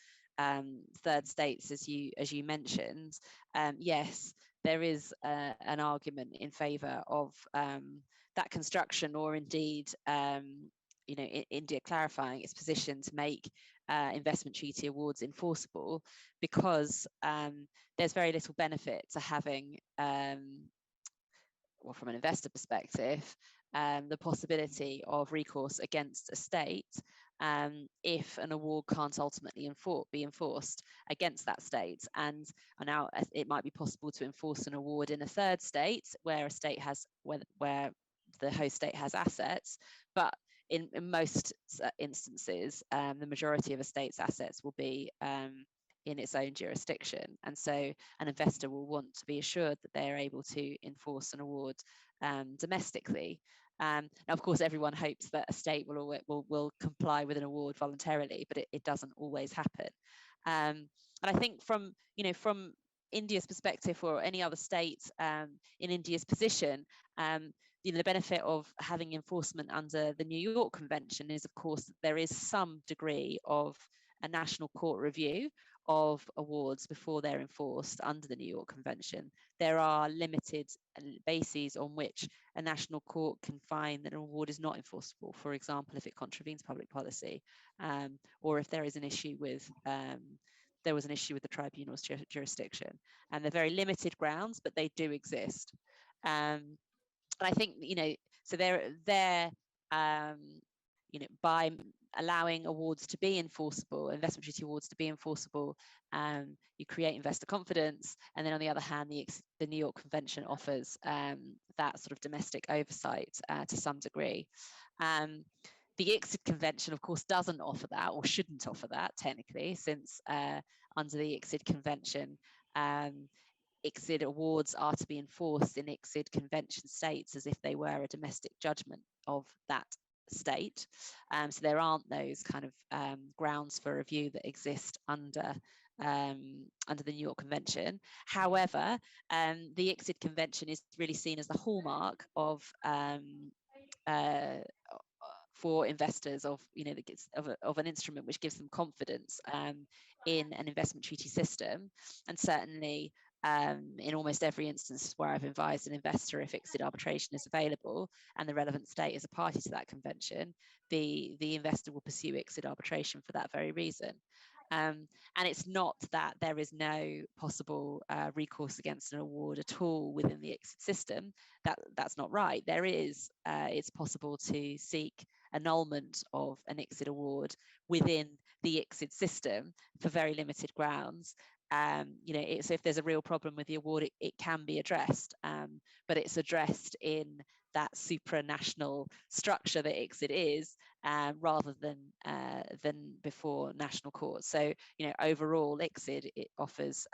third states, as you mentioned, yes, there is an argument in favour of that construction, or indeed, India clarifying its position to make investment treaty awards enforceable, because there's very little benefit to having, well, from an investor perspective, the possibility of recourse against a state if an award can't ultimately be enforced against that state. And now it might be possible to enforce an award in a third state where a state has, where the host state has assets, but in most instances, the majority of a state's assets will be in its own jurisdiction. And so an investor will want to be assured that they are able to enforce an award domestically. Now, of course, everyone hopes that a state will comply with an award voluntarily, but it doesn't always happen. And I think from India's perspective, or any other state in India's position, the benefit of having enforcement under the New York Convention is, of course, that there is some degree of a national court review of awards before they're enforced under the New York Convention. There are limited bases on which a national court can find that an award is not enforceable. For example, if it contravenes public policy, or if there is an issue with there was an issue with the tribunal's jurisdiction. And they're very limited grounds, but they do exist. And I think, so they're by allowing awards to be enforceable, investment treaty awards to be enforceable, you create investor confidence. And then on the other hand, the New York Convention offers that sort of domestic oversight to some degree. The ICSID Convention, of course, doesn't offer that, or shouldn't offer that technically, since under the ICSID Convention, ICSID awards are to be enforced in ICSID Convention states as if they were a domestic judgment of that state. So there aren't those kind of grounds for review that exist under the New York Convention. However, the ICSID Convention is really seen as the hallmark of for investors of an instrument which gives them confidence in an investment treaty system. And certainly in almost every instance where I've advised an investor, if ICSID arbitration is available and the relevant state is a party to that convention, the investor will pursue ICSID arbitration for that very reason. And it's not that there is no possible recourse against an award at all within the ICSID system. That's not right. There is. It's possible to seek annulment of an ICSID award within the ICSID system for very limited grounds. So if there's a real problem with the award, it can be addressed, but it's addressed in that supranational structure that ICSID is, rather than before national courts. So, overall, ICSID, it offers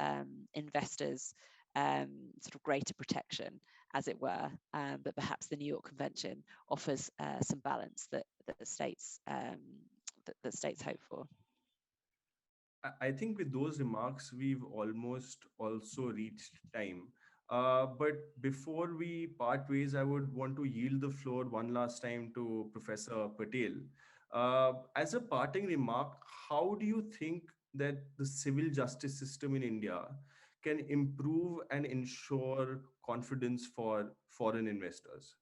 investors sort of greater protection, as it were, but perhaps the New York Convention offers some balance that the states hope for. I think with those remarks, we've almost also reached time. But before we part ways, I would want to yield the floor one last time to Professor Patel. As a parting remark, how do you think that the civil justice system in India can improve and ensure confidence for foreign investors?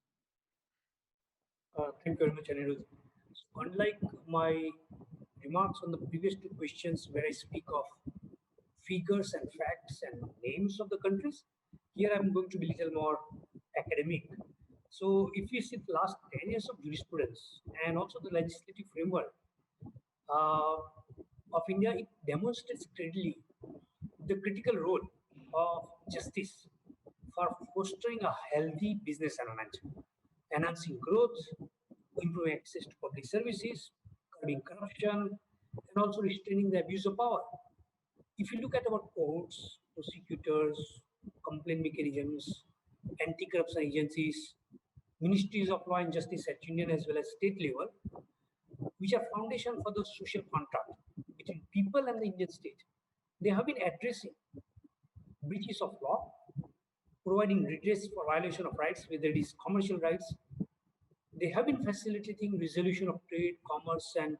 Thank you very much, Anirudh. So unlike my remarks on the previous two questions, where I speak of figures and facts and names of the countries, here I'm going to be a little more academic. So if you see the last 10 years of jurisprudence and also the legislative framework of India, it demonstrates clearly the critical role of justice for fostering a healthy business environment, enhancing growth, improving access to public services, curbing corruption, and also restraining the abuse of power. If you look at our courts, prosecutors, complaint mechanisms, anti-corruption agencies, ministries of law and justice at Union as well as state level, which are foundation for the social contract between people and the Indian state, They have been addressing breaches of law, providing redress for violation of rights, whether it is commercial rights. They have been facilitating resolution of trade, commerce, and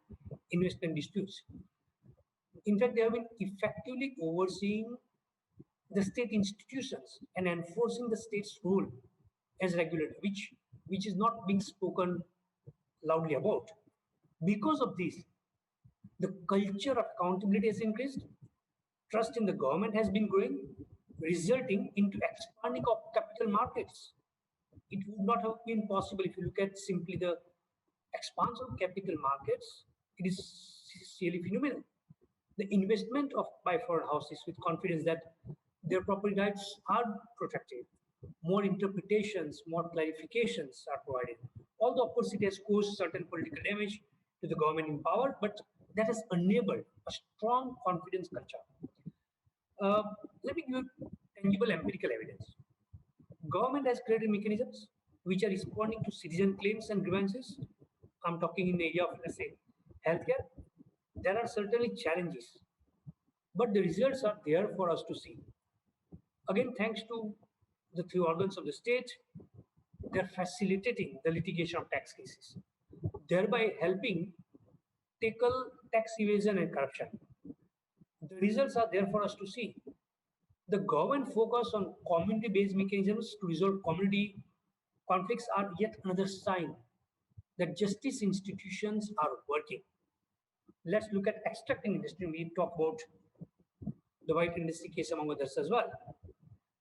investment disputes. In fact, they have been effectively overseeing the state institutions and enforcing the state's role as regulator, which is not being spoken loudly about. Because of this, the culture of accountability has increased, trust in the government has been growing, resulting into expanding of capital markets. It would not have been possible if you look at simply the expansion of capital markets. It is really phenomenal. The investment of by foreign houses with confidence that their property rights are protected. More interpretations, more clarifications are provided. Although, of course, it has caused certain political damage to the government in power, but that has enabled a strong confidence culture. Uh, Let me give you tangible empirical evidence. Government has created mechanisms which are responding to citizen claims and grievances. I'm talking in the area of, let's say, healthcare. There are certainly challenges, but the results are there for us to see. Again, thanks to the three organs of the state, they're facilitating the litigation of tax cases, thereby helping tackle tax evasion and corruption. The results are there for us to see. The government focus on community-based mechanisms to resolve community conflicts are yet another sign that justice institutions are working. Let's look at extracting industry. We talk about the white industry case among others as well.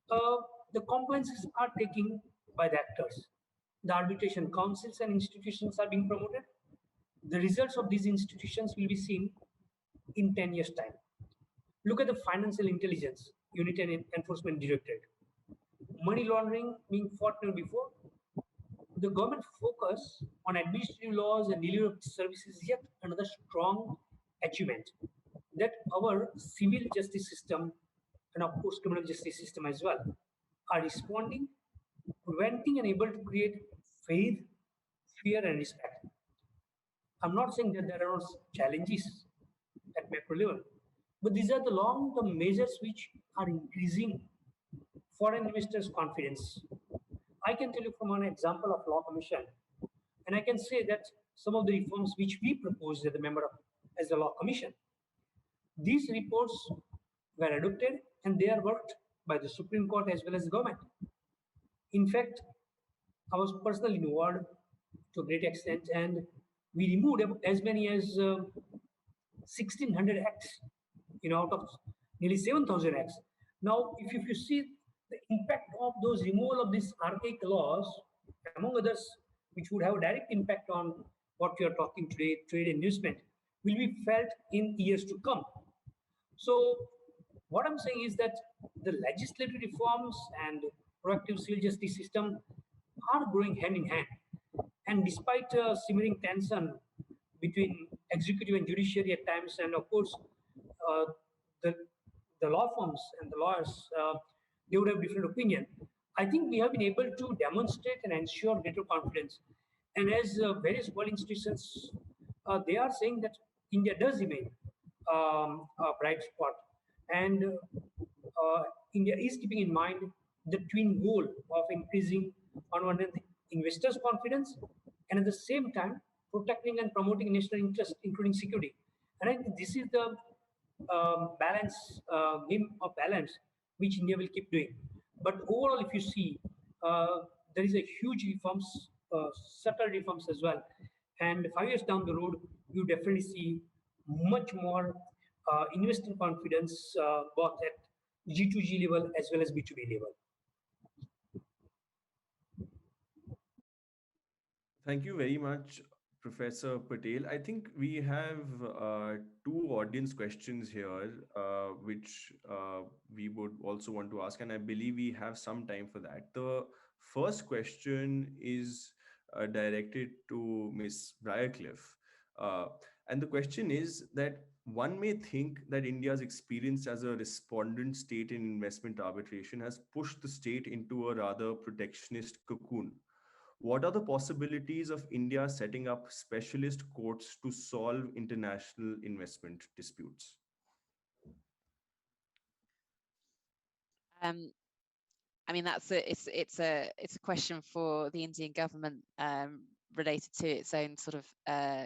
Uh, the compliances are taken by the actors. The arbitration councils and institutions are being promoted. The results of these institutions will be seen in 10 years' time. Look at the Financial Intelligence Unit and Enforcement Directorate. Money laundering being fought before. The government focus on administrative laws and delivery of services is yet another strong achievement that our civil justice system and of course criminal justice system as well are responding, preventing and able to create faith, fear and respect. I'm not saying that there are no challenges at macro level, but these are the long-term measures which are increasing foreign investors' confidence. I can tell you from an example of law commission, and I can say that some of the reforms which we proposed as a member of as a law commission, these reports were adopted and they are worked by the Supreme Court as well as the government. In fact, I was personally involved to a great extent, and we removed as many as 1,600 acts, out of nearly 7,000 acts. Now, if you see the impact of those removal of these archaic laws, among others, which would have a direct impact on what we are talking today, trade and investment, will be felt in years to come. So, what I'm saying is that the legislative reforms and proactive civil justice system are going hand in hand. And despite simmering tension between executive and judiciary at times, and of course, uh, the, the law firms and the lawyers, they would have different opinion. I think we have been able to demonstrate and ensure greater confidence. And as various world institutions, they are saying that India does remain a bright spot. And India is keeping in mind the twin goal of increasing on one hand investors' confidence and at the same time protecting and promoting national interest, including security. And I think this is the game of balance which India will keep doing. But overall, if you see, there is a huge reforms, subtle reforms as well. And 5 years down the road, you definitely see much more investor confidence both at G2G level as well as B2B level. Thank you very much, Professor Patel. I think we have two audience questions here, which we would also want to ask, and I believe we have some time for that. The first question is directed to Ms. Briarcliffe. And the question is that one may think that India's experience as a respondent state in investment arbitration has pushed the state into a rather protectionist cocoon. What are the possibilities of India setting up specialist courts to solve international investment disputes? I mean, it's a question for the Indian government, related to its own sort of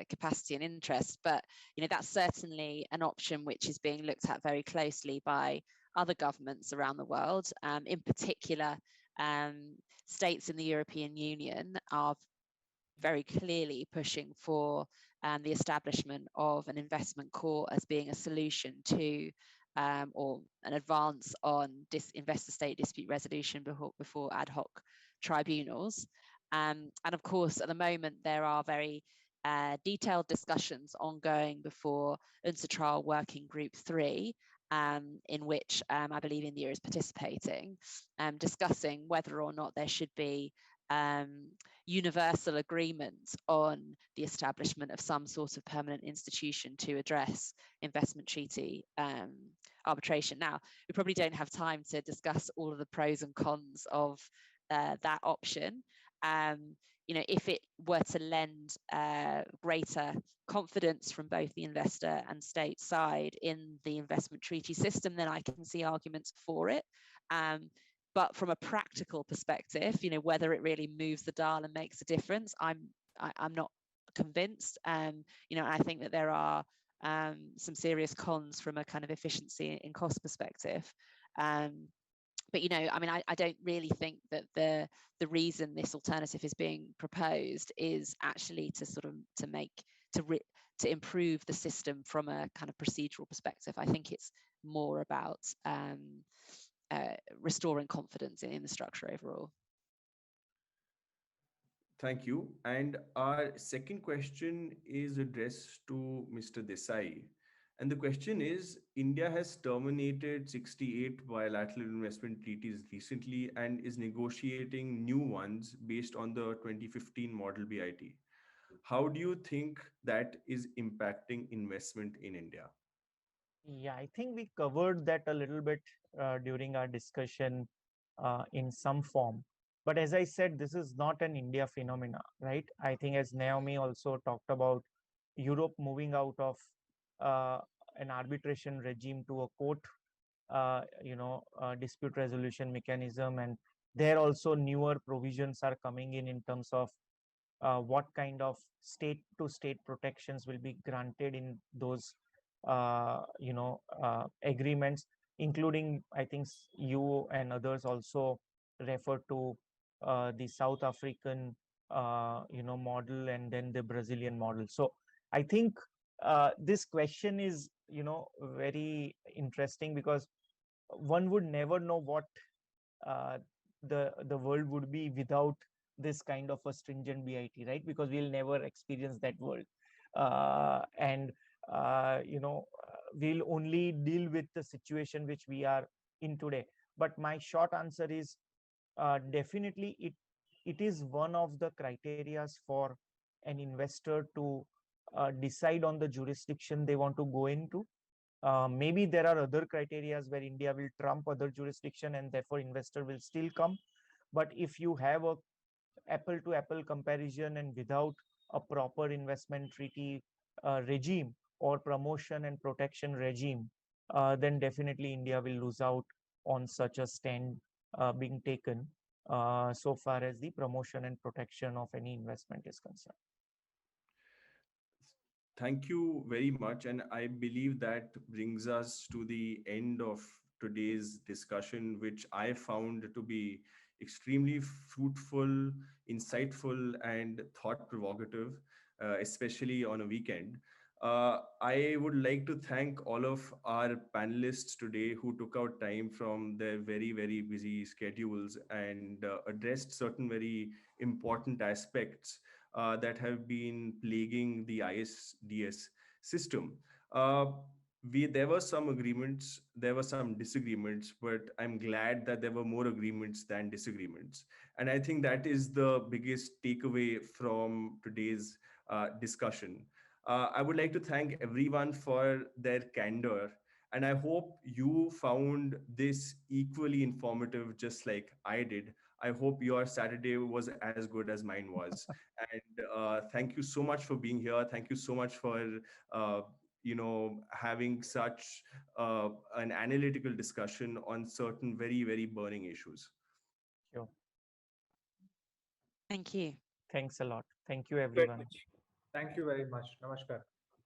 capacity and interest. But that's certainly an option which is being looked at very closely by other governments around the world. In particular, states in the European Union are very clearly pushing for the establishment of an investment court as being a solution to or an advance on investor state dispute resolution before ad hoc tribunals. And of course, at the moment, there are very detailed discussions ongoing before UNCITRAL Working Group 3, in which I believe India is participating, discussing whether or not there should be universal agreement on the establishment of some sort of permanent institution to address investment treaty arbitration. Now, we probably don't have time to discuss all of the pros and cons of that option. If it were to lend greater confidence from both the investor and state side in the investment treaty system, then I can see arguments for it. But from a practical perspective, whether it really moves the dial and makes a difference, I'm not convinced. I think that there are some serious cons from a kind of efficiency and cost perspective. But I don't really think that the reason this alternative is being proposed is actually to sort of to improve the system from a kind of procedural perspective. I think it's more about restoring confidence in the structure overall. Thank you. And our second question is addressed to Mr. Desai. And the question is, India has terminated 68 bilateral investment treaties recently and is negotiating new ones based on the 2015 model BIT. How do you think that is impacting investment in India? Yeah, I think we covered that a little bit during our discussion in some form. But as I said, this is not an India phenomena, right? I think as Naomi also talked about, Europe moving out of an arbitration regime to a court, dispute resolution mechanism, and there also newer provisions are coming in terms of what kind of state-to-state protections will be granted in those agreements, including, I think you and others also refer to the South African model and then the Brazilian model. So I think this question is very interesting, because one would never know what the world would be without this kind of a stringent BIT, right? Because we'll never experience that world, and we'll only deal with the situation which we are in today. But my short answer is definitely it is one of the criterias for an investor to decide on the jurisdiction they want to go into. Maybe there are other criterias where India will trump other jurisdiction and therefore investor will still come. But if you have a apple to apple comparison and without a proper investment treaty regime or promotion and protection regime, then definitely India will lose out on such a stand being taken so far as the promotion and protection of any investment is concerned. Thank you very much. And I believe that brings us to the end of today's discussion, which I found to be extremely fruitful, insightful, and thought provocative, especially on a weekend. I would like to thank all of our panelists today who took out time from their very, very busy schedules and addressed certain very important aspects that have been plaguing the ISDS system. There were some agreements, there were some disagreements, but I'm glad that there were more agreements than disagreements. And I think that is the biggest takeaway from today's discussion. I would like to thank everyone for their candor. And I hope you found this equally informative, just like I did. I hope your Saturday was as good as mine was. And thank you so much for being here. Thank you so much for having such an analytical discussion on certain very, very burning issues. Sure. Thank you. Thanks a lot. Thank you, Very everyone. much. Thank you very much. Namaskar.